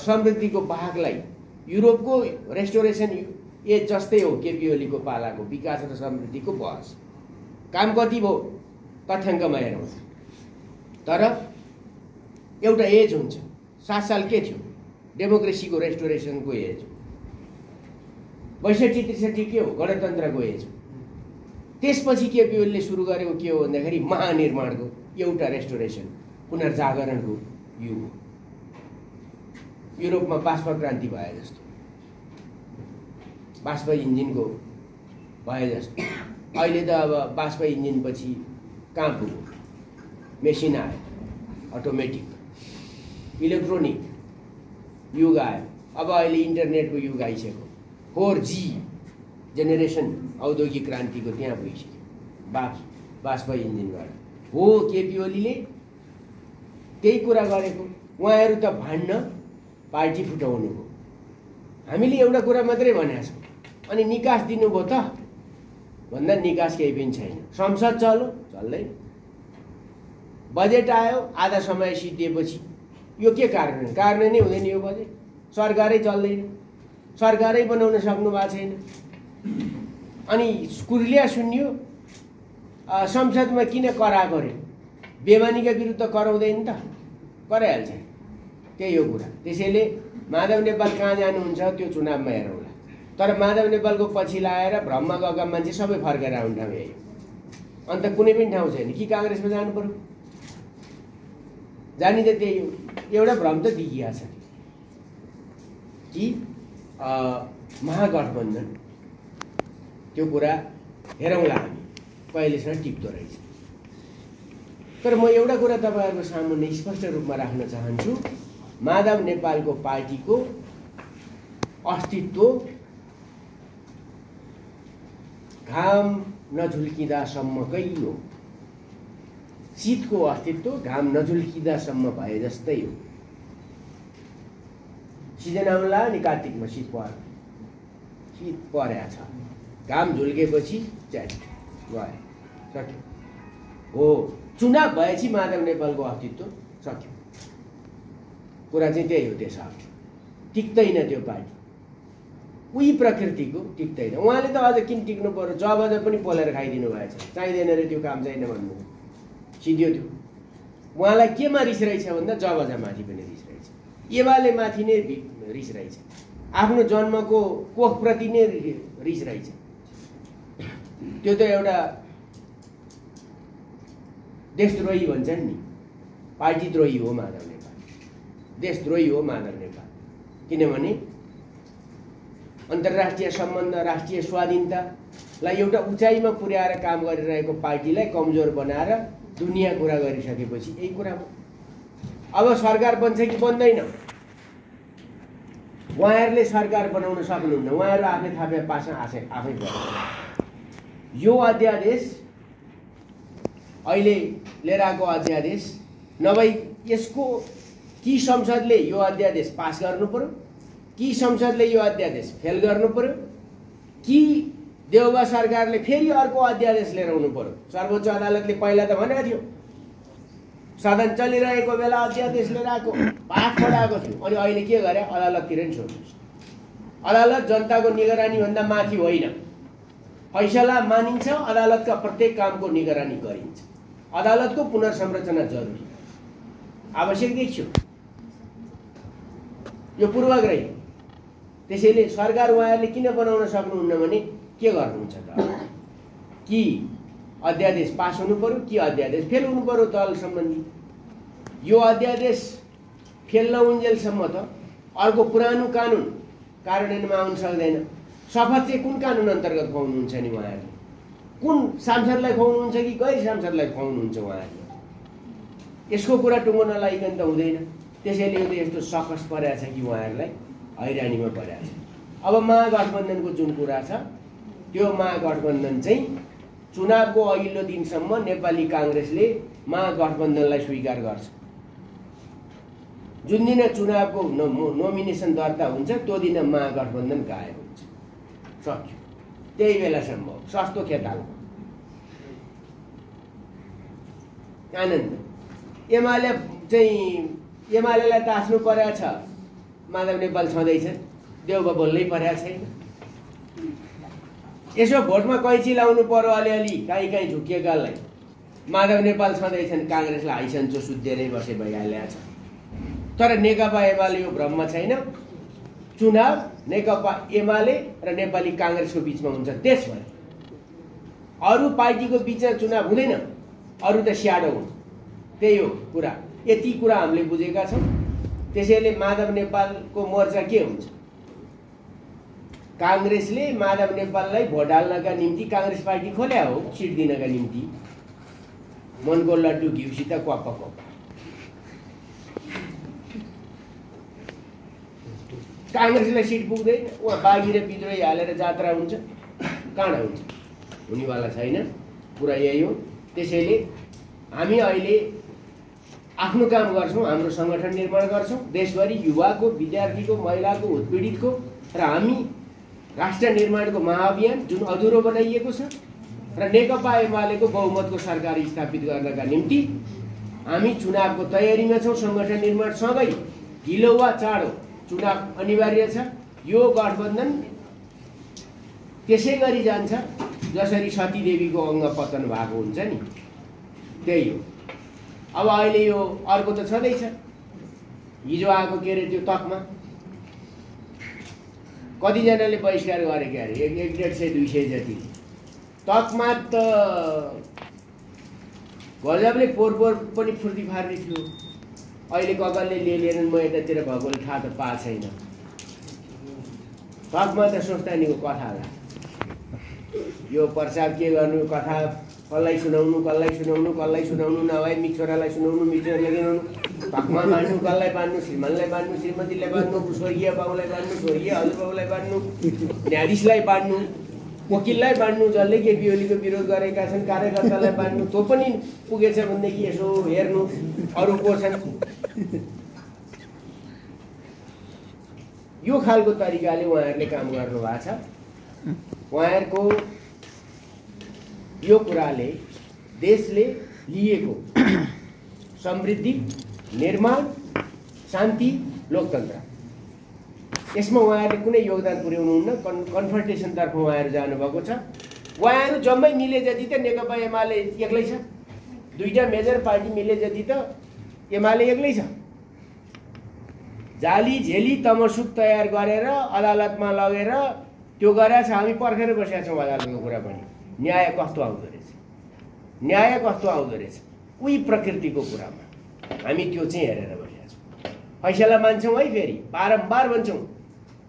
समृद्धिको भागलाई। युरोपको रेस्टोरेसन एज जस्तै हो केपी ओलीको पालाको विकास र समृद्धिको बहस। काम कति भयो तथ्याङ्कमा हेरौँ। तर एउटा एज हुन्छ। 7 साल के थियो? डेमोक्रेसीको रेस्टोरेसनको एज हो। 62-63 के हो? गणतन्त्रको एज हो। त्यसपछि केपी ओलीले सुरु गरेको के हो भन्दाखेरि महानिर्माणको एउटा रेस्टोरेसन, पुनर्जागरणको युग हो। युरोपमा बाष्प क्रान्ति भए जस्तो, बाष्प इन्जिनको भए जस्तो। अहिले त अब बाष्प इन्जिन पछि कहाँ पुग्यो? मेसिन आयो, अटोमेटिक इलेक्ट्रोनिक युग आयो। अब अहिले इन्टरनेटको युग आइसक्यो। 4G जेनेरेसन औद्योगिक क्रान्तिको त्यहाँ पुगिसक्यो बाष्प इन्जिनबाट हो। केपी ओलीले त्यही कुरा गरेको। उहाँहरू त भान्न पार्टी फुटाउनु हो। हामीले एउटा कुरा मात्रै भनेका छौँ, अनि निकास दिनुभयो त भन्दा निकास केही पनि छैन। संसद चल्यो, चल्दैन। बजेट आयो, आधा समय सिद्धिएपछि यो के कार्यान्वयन? कार्यान्वयनै हुँदैन यो बजेट। सरकारै चल्दैन, सरकारै बनाउन सक्नु भएको छैन। अनि कुर्लिया सुन्यो संसदमा किन कराएको रे? बेमानीका विरुद्ध कराउँदैन त? कराइहाल्छ। त्यही हो कुरा। त्यसैले माधव नेपाल कहाँ जानुहुन्छ त्यो चुनावमा हेरौँला। तर माधव नेपालको पछि लाएर भ्रममा गएका मान्छे सबै फर्केर आउने ठाउँ यही हो। अन्त कुनै पनि ठाउँ छैन कि काङ्ग्रेसमा जानु पर्यो? जानी त त्यही हो। एउटा भ्रम त देखिया छ कि महागठबन्धन, त्यो कुरा हेरौँला हामी कहिलेसम्म टिप्दो रहेछ। तर म एउटा कुरा तपाईँहरूको सामुन्ने स्पष्ट रूपमा राख्न चाहन्छु। माधव नेपालको पार्टीको अस्तित्व घाम नझुल्किँदासम्मकै हो। शीतको अस्तित्व घाम नझुल्किँदासम्म भए जस्तै हो। सिजन आउला नि कार्तिकमा शीत परेको छ। घाम झुल्केपछि गयो, सक्यो। हो, चुनाव भएपछि माधव नेपालको अस्तित्व सक्यो। कुरा चाहिँ त्यही हो। त्यसो टिक्दैन त्यो पार्टी। उही प्रकृतिको टिक्दैन। उहाँले त अझ किन टिक्नु पर्यो, जब अझ पनि पोलेर खाइदिनु भएछ, चाहिँदैन रे त्यो काम छैन भन्नु सिध्यो त्यो। उहाँलाई केमा रिस रहेछ भन्दा जबजामाथि पनि रिस रहेछ, एवाले माथि नै रिस रहेछ, आफ्नो जन्मको कोखप्रति नै रिस रहेछ। त्यो त एउटा देशद्रोही भन्छन् नि, पार्टीद्रोही हो माधव नेपाल, देशद्रोही हो माधव नेपाल। किनभने अन्तर्राष्ट्रिय सम्बन्ध, राष्ट्रिय स्वाधीनतालाई एउटा उचाइमा पुर्याएर काम गरिरहेको पार्टीलाई कमजोर बनाएर दुनियाँ कुरा गरिसकेपछि यही कुरा हो। अब सरकार बन्छ कि बन्दैन, उहाँहरूले सरकार बनाउन सक्नुहुन्न, उहाँहरू आफै थापे पास आफै गर्नु। यो अध्यादेश अहिले लिएर आएको अध्यादेश नभई यसको कि संसदले यो अध्यादेश पास गर्नु पर्यो, कि संसदले यो अध्यादेश फेल गर्नु पर्यो, कि देउबा सरकारले फेरि अर्को अध्यादेश लिएर आउनु पर्यो। सर्वोच्च अदालतले पहिला त भनेको थियो सदन चलिरहेको बेला अध्यादेश लिएर आएको पाठ पढाएको थियो, अनि अहिले के गरे अदालततिर नि छोड्नुहोस्। अदालत जनताको निगरानी भन्दा माथि होइन, फैसला मानिन्छ, अदालतका प्रत्येक कामको निगरानी गरिन्छ। अदालतको पुनर्संरचना जरुरी, आवश्यक देखियो, यो पूर्वाग्रही। त्यसैले सरकार उहाँहरूले किन बनाउन सक्नुहुन्न भने के गर्नुहुन्छ त, कि अध्यादेश पास हुनु पर्यो कि अध्यादेश फेल हुनु पर्यो दल सम्बन्धी। यो अध्यादेश फेल नहुन्जेलसम्म त अर्को पुरानो कानुन कार्यान्वयनमा आउन सक्दैन। शपथ चाहिँ कुन कानुन अन्तर्गत खुवाउनुहुन्छ नि उहाँहरूले, कुन सांसदलाई खुवाउनुहुन्छ कि गैर सांसदलाई खुवाउनुहुन्छ उहाँहरूले, यसको कुरा टुङ्गो नलाइकन त हुँदैन। त्यसैले यो त यस्तो सकस परेको छ कि उहाँहरूलाई हैरानीमा परेको छ। अब महागठबन्धनको जुन कुरा छ त्यो महागठबन्धन चाहिँ चुनावको अघिल्लो दिनसम्म नेपाली कांग्रेसले महागठबन्धनलाई स्वीकार गर्छ। जुन दिन चुनावको नोमिनेसन दर्ता हुन्छ त्यो दिन महागठबन्धन गायब हुन्छ, सक्यो। त्यही बेलासम्म सस्तो खेताल आनन्द। एमाले चाहिँ एमालेलाई तास्नु परेको छ, माधव नेपाल छँदैछ, देउबा बोल्नै परेको छैन। यसो भोटमा कैँची लाउनु पर्यो अलिअलि काहीँ काहीँ झुकिएकालाई, माधव नेपाल छँदैछन्, काङ्ग्रेसलाई हाइसन्चो सुत्दै बसे भइहालेको छ। तर नेकपा एमाले यो भ्रममा छैन, चुनाव नेकपा एमाले र नेपाली कांग्रेसको बीचमा हुन्छ। त्यसभरि अरू पार्टीको बीचमा चुनाव हुँदैन, अरू त स्याडो हुन्छ। त्यही हो कुरा, यति कुरा हामीले बुझेका छौँ। त्यसैले माधव नेपालको मोर्चा के हुन्छ, कांग्रेसले माधव नेपाललाई भोट हाल्नका निम्ति कांग्रेस पार्टी खोल्या हो, सिट दिनका निम्ति। मनको लड्डु घिउसित क्वाप क्वाप। कांग्रेसलाई सिट पुग्दैन, उहाँ बागी र विद्रोही हालेर जात्रा हुन्छ, काँडा हुन्छ, हुनेवाला छैन। कुरा यही हो। त्यसैले हामी अहिले आफ्नो काम गर्छौँ, हाम्रो संगठन निर्माण गर्छौँ, देशभरि युवाको, विद्यार्थीको, महिलाको, उत्पीडितको, र हामी राष्ट्र निर्माणको महाअभियान जुन अधुरो बनाइएको छ र नेकपा एमालेको बहुमतको सरकार स्थापित गर्नका निम्ति हामी चुनावको तयारीमा छौँ। संगठन निर्माण सँगै ढिलो वा चाँडो चुनाव अनिवार्य छ। यो गठबन्धन त्यसै गरी जान्छ जसरी सतीदेवीको अङ्ग पतन भएको हुन्छ नि, त्यही हो। अब अहिले यो अर्को त छँदैछ, हिजो आएको के अरे त्यो तकमा कतिजनाले बहिष्कार गरेको अरे, 100-150 जति। तकमा त गजबले पोहोर पनि फुर्ती फार्ने थियो। अहिले कगलले लिएनन्, म यतातिर भएकोले थाहा त पाएको छैन। तकमा त सोच्तानीको कथा होला, यो प्रसाद के गर्नु, कथा कसलाई सुनाउनु नभए मिक्सोरालाई सुनाउनु, मिक्सोरले सुनाउनु, तकमा बाँध्नु, कसलाई बाँध्नु, श्रीमानलाई बाँध्नु, श्रीमतीलाई बाँध्नु, स्वर्गीय बाबुलाई बाँध्नु, स्वर्गीय हजुरबाबुलाई बाँध्नु, न्यायाधीशलाई बाँध्नु, वकिललाई बाँध्नु, जसले के बिहोलीको विरोध गरेका छन्, कार्यकर्तालाई बाँध्नु। त्यो पनि पुगेछ भनेदेखि यसो हेर्नु अरू को छन्। यो खालको तरिकाले उहाँहरूले काम गर्नुभएको छ। उहाँहरूको यो कुराले देशले लिएको समृद्धि, निर्माण, शान्ति, लोकतन्त्र यसमा उहाँहरूले कुनै योगदान पुर्याउनुहुन्न, कन्फ्रन्टेसनतर्फ उहाँहरू जानुभएको छ। उहाँहरू जम्मै मिले जति त नेकपा एमाले एक्लै छ, दुईटा मेजर पार्टी मिले जति त एमाले एक्लै छ। जाली झेली तमसुक तयार गरेर अदालतमा लगेर त्यो गरेछ, हामी पर्खेर बसेका छौँ अदालतको कुरा पनि। न्याय कस्तो आउँदो रहेछ, न्याय कस्तो आउँदो रहेछ उही प्रकृतिको कुरामा हामी त्यो चाहिँ हेरेर बसेका छौँ। फैसला मान्छौँ है, फेरि बारम्बार भन्छौँ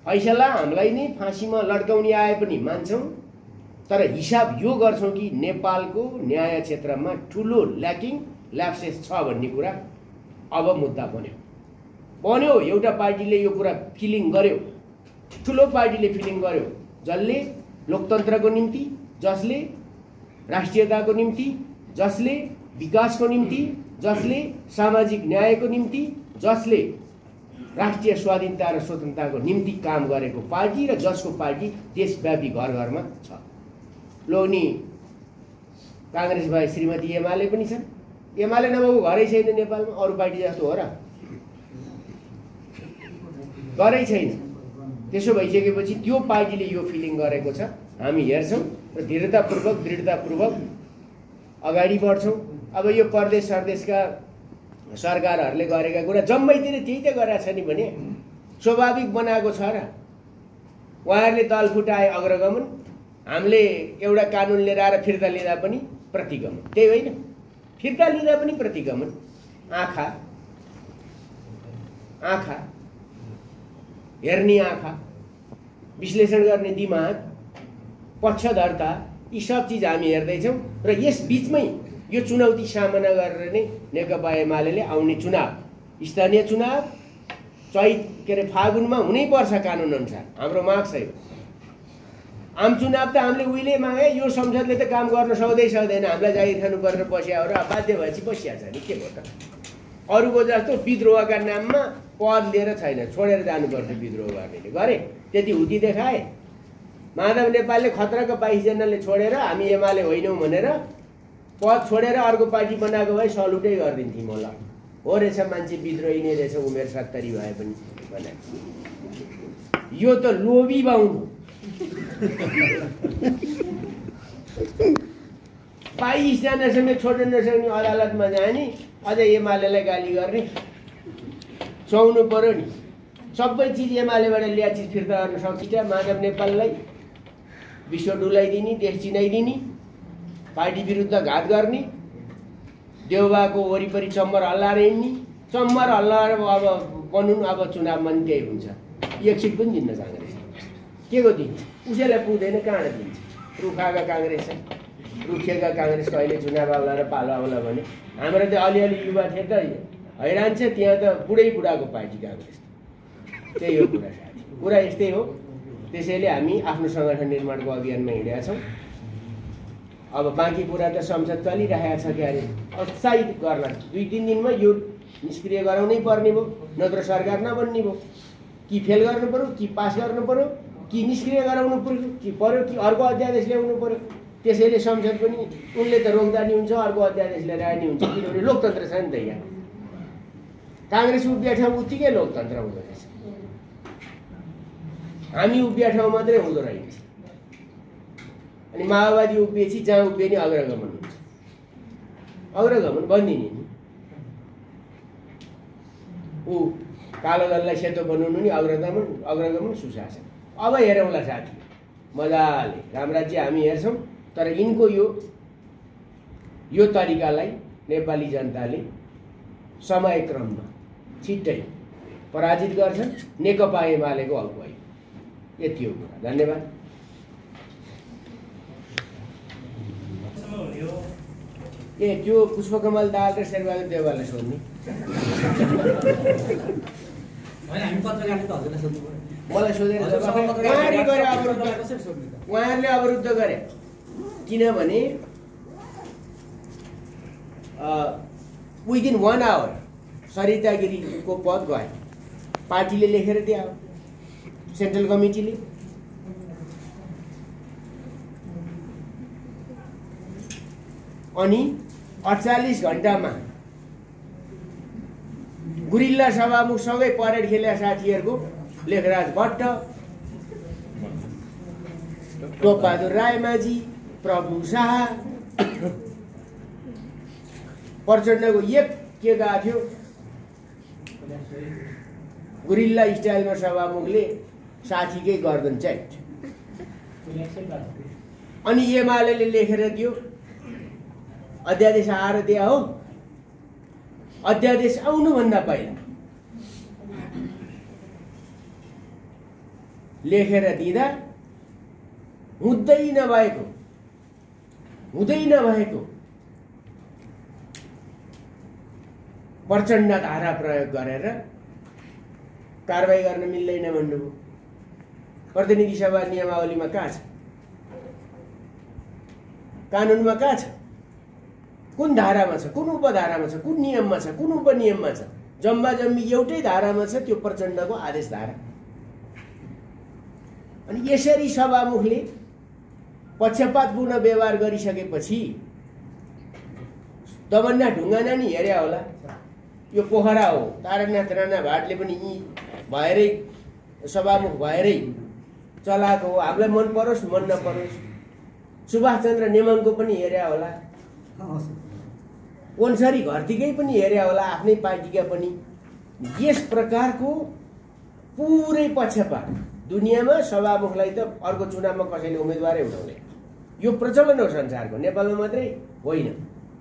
फैसला हामीलाई नै फाँसीमा लड्काउने आए पनि मान्छौँ, तर हिसाब यो गर्छौँ कि नेपालको न्याय क्षेत्रमा ठुलो ल्याप्सेस छ भन्ने कुरा अब मुद्दा बन्यो। एउटा पार्टीले यो कुरा फिलिङ गर्यो, ठुलो पार्टीले फिलिङ गर्यो, जसले लोकतन्त्रको निम्ति, जसले राष्ट्रियताको निम्ति, जसले विकासको निम्ति, जसले सामाजिक न्यायको निम्ति, जसले राष्ट्रिय स्वाधीनता र स्वतन्त्रताको निम्ति काम गरेको पार्टी र जसको पार्टी देशव्यापी घर घरमा छ। लोनी कांग्रेस भाइ श्रीमती एमाले पनि छन्, एमाले नभएको घरै छैन नेपालमा, अरू पार्टी जस्तो हो र, घरै छैन। त्यसो भइसकेपछि त्यो पार्टीले यो फिलिङ गरेको छ, हामी हेर्छौँ र दृढतापूर्वक अगाडि बढ्छौँ। अब यो परदेश सरदेशका सरकारहरूले गरेका कुरा जम्मैतिर त्यही त गरेका छ नि भने स्वाभाविक बनाएको छ र। उहाँहरूले दल फुटाए अग्रगमन, हामीले एउटा कानुन लिएर आएर फिर्ता लिँदा पनि प्रतिगमन, त्यही होइन? फिर्ता लिँदा पनि प्रतिगमन। आँखा हेर्ने आँखा, विश्लेषण गर्ने दिमाग, पक्षधरता, यी सब चिज हामी हेर्दैछौँ र यस बीचमै यो चुनौती सामना गरेर नै नेकपा एमाले आउने चुनाव, स्थानीय चुनाव फागुनमा हुनैपर्छ कानुन अनुसार, हाम्रो माग छ। आम चुनाव त हामीले उहिले मागे, यो संसदले त काम गर्न सक्दैन, हामीलाई जागिर खानु परेर बस्या हो र बाध्य भएपछि बसिया छ नि, के भयो त? अरूको जस्तो विद्रोहका नाममा पद लिएर छैन, छोडेर जानुपर्छ विद्रोह गर्नेले। गरे त्यति हुती देखाए। माधव नेपालले खतराको 22 जनाले छोडेर हामी एमाले होइनौँ भनेर पद छोडेर अर्को पार्टी बनाएको भए सलुटै गरिदिन्थ्यौँ होला। हो रहेछ, मान्छे विद्रोही नै रहेछ, उमेर 70 भए पनि बनाए। यो त लोभी बाहुन 22 जना समेत छोड्न नसक्ने अदालतमा जाने, अझै एमालेलाई गाली गर्ने, सुहाउनु पर्यो नि। सबै चिज एमालेबाट ल्या चिज फिर्ता गर्न सक्छ। माधव नेपाललाई विश्व डुलाइदिने, देश चिनाइदिने, पार्टी विरुद्ध घात गर्ने, देउबाको वरिपरि चम्बर हल्लाएर हिँड्ने, चम्बर हल्लाएर अब बनुन्, अब चुनावमा नि त्यही हुन्छ। एक सिट पनि दिन्न काङ्ग्रेस, के को दिन्छ? उसैलाई पुग्दैन, कहाँबाट दिन्छ? रुखाका काङ्ग्रेस छ, रुखिएका काङ्ग्रेस कहिले चुनाव आउला र पालो आउला भने हाम्रो त अलिअलि युवा थिए त हैरान छ, त्यहाँ त बुढाको पार्टी काङ्ग्रेस। त्यही हो कुरा साथी, कुरा यस्तै हो। त्यसैले हामी आफ्नो सङ्गठन निर्माणको अभियानमा हिँडेका छौँ। अब बाँकी कुरा त संसद चलिरहेको छ क्यारे, उत्साहित गर्न 2-3 दिनमा यो निष्क्रिय गराउनै पर्ने भयो, नत्र सरकार नबन्ने भयो। कि फेल गर्नु पर्यो, कि पास गर्नु पर्यो, कि निष्क्रिय गराउनु पर्यो, कि अर्को अध्यादेश ल्याउनु पर्यो। त्यसैले संसद पनि उनले त रोक्दा नि हुन्छ, अर्को अध्यादेश लिएर आए नि हुन्छ, किनभने लोकतन्त्र छ नि त यहाँ। काङ्ग्रेस उभिया ठाउँ उत्तिकै लोकतन्त्र हुँदो रहेछ, हामी उभिया ठाउँ मात्रै हुँदो रहेछ। अनि माओवादी उभिएपछि जहाँ उभिए नि अग्रगमन हुन्छ, अग्रगमन बनिदिने नि। ऊ कालो दललाई सेतो बनाउनु नि अग्रगमन सुशासन। अब हेरौँला साथी मजाले, रामराज्य हामी हेर्छौँ, तर यिनको यो तरिकालाई नेपाली जनताले समयक्रममा छिट्टै पराजित गर्छन्। नेकपा एमालेको अगुवाई, यति हो कुरा। धन्यवाद। त्यो पुष्पकमल दाहाल र शेरबहादुर देउवालाई सोध्ने, मलाई सोधेर उहाँहरूले अवरुद्ध गरे। किनभने विदिन 1 आवर सरिता गिरीको पद गयो, पार्टीले लेखेर दियो, सेन्ट्रल कमिटीले। अनि 48 घण्टामा गुरिल्ला सभामुखसँगै परेड खेलेका साथीहरूको लेखराज भट्ट, टोपबहादुर रायमाझी, प्रभु शाह, प्रचण्डको एक के गएको थियो, गुरिल्ला स्टाइलमा सभामुखले साथीकै गर्दन च्याट। अनि एमाले लेखेर दियो, अध्यादेश आएर दिया हो। अध्यादेश आउनुभन्दा पहिला लेखेर दिँदा हुँदै नभएको प्रचण्ड धारा प्रयोग गरेर कारबाही गर्न मिल्दैन भन्नुभयो। प्रतिनिधि सभा नियमावलीमा कहाँ छ? कानुनमा कहाँ छ? कुन धारामा छ? कुन उपधारामा छ? कुन नियममा छ? कुन उपनियममा छ? जम्मा जम्मी एउटै धारामा छ, त्यो प्रचण्डको आदेश धारा। अनि यसरी सभामुखले पक्षपातपूर्ण व्यवहार गरिसकेपछि दमन्ना ढुङ्गाना नि हेर्या होला, यो पोखरा हो। तारकनाथ राणा भाटले पनि यी भएरै सभामुख भएरै चलाएको हो। हामीलाई मन परोस् मन नपरोस्। सुभाष चन्द्र नेमाङको पनि हेर्या होला, ओन्सरी घरतीकै पनि हेर्या होला, आफ्नै पार्टीका पनि। यस प्रकारको पुरै पक्षपात दुनियाँमा सभामुखलाई त अर्को चुनावमा कसैले उम्मेदवारै उठाउँदैन। यो प्रचलन हो संसारको, नेपालमा मात्रै होइन।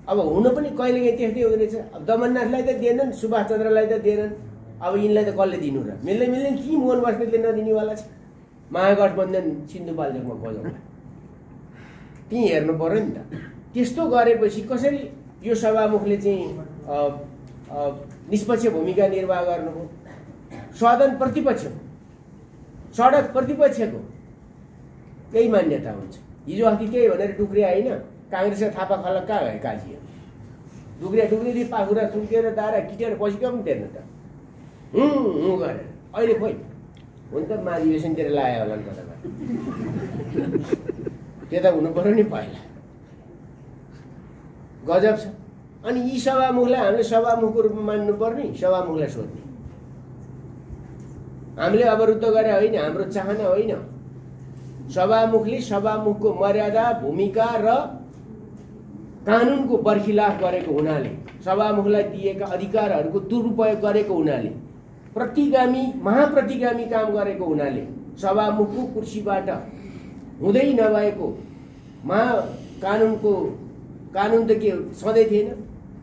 अब हुन पनि कहिलेकाहीँ त्यस्तै हुँदो रहेछ। अब दमननाथलाई त दिएनन्, सुभाष चन्द्रलाई त दिएनन्, अब यिनलाई त कसले दिनु र? मिल्दैन कि मोहन बस्नेतले नदिनेवाला छ? महागठबन्धन सिन्धुपाल्चोकमा खोजौँला, त्यहीँ हेर्नु पर्यो नि त। त्यस्तो गरेपछि कसरी यो सभामुखले चाहिँ निष्पक्ष भूमिका निर्वाह गर्नुभयो? सदन प्रतिपक्षको, सडक प्रतिपक्षको त्यही मान्यता हुन्छ। हिजो अस्ति त्यही भनेर टुक्रिया होइन, काङ्ग्रेसका थापा खलक कहाँ गए? काजियो डुक्रिया पाखुरा सुम्केर दारा किटेर पसिका पनि दिएन त, गरेर। अहिले खोइ हुन त महाधिवेशनतिर लाग्यो होला नि कता त्यता हुनु पर्यो नि पहिला। गजब छ। अनि यी सभामुखलाई हामीले सभामुखको रूपमा मान्नुपर्ने, सभामुखलाई सोध्ने। हामीले अवरुद्ध गरे होइन, हाम्रो चाहना होइन। सभामुखले सभामुखको मर्यादा, भूमिका र कानुनको बर्खिलाफ गरेको हुनाले, सभामुखलाई दिएका अधिकारहरूको दुरुपयोग गरेको हुनाले, महाप्रतिगामी काम गरेको हुनाले, सभामुखको कुर्सीबाट हुँदै नभएको कानुन त के सधैँ थिएन,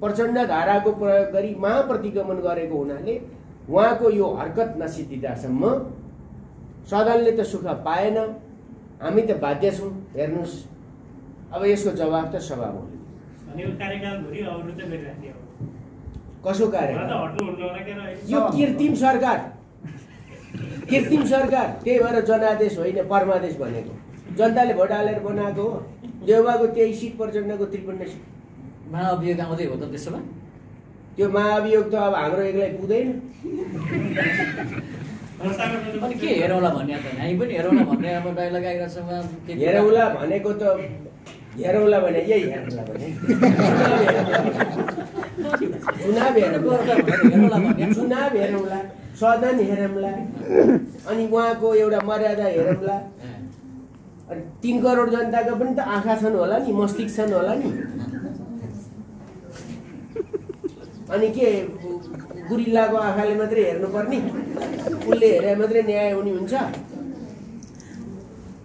प्रचण्ड धाराको प्रयोग गरी महाप्रतिगमन गरेको हुनाले उहाँको यो हरकत नसिद्धिदासम्म सदनले त सुख पाएन, हामी त बाध्य छौँ। हेर्नुहोस्, अब यसको जवाब त सभामुखले। कसो कार्यकाल? यो कृत्रिम सरकार, त्यही भएर जनादेश होइन परमादेश भनेको। जनताले भोट हालेर बनाएको हो। देउबाको 23 सिट, प्रचण्डको 53 सिट। महाअभियोग आउँदै हो त त्यसोमा? त्यो महाअभियोग त अब हाम्रो एक्लै पुग्दैन। अनि के हेरौँला भन्ने त हामी पनि हेरौँला भन्ने अब डाइलग आइरहेछ। हेरौँला भनेको त हेरौँला भने यही हेरौँला भने चुनाव हेरौँला, सदन हेरौँला, अनि उहाँको एउटा मर्यादा हेरौँला। अनि 3 करोड जनताको पनि त आँखा छन् होला नि, मस्तिष्क छन् होला नि। अनि के गुरिल्लाको आँखाले मात्रै हेर्नुपर्ने? उसले हेरे मात्रै न्याय हुने हुन्छ?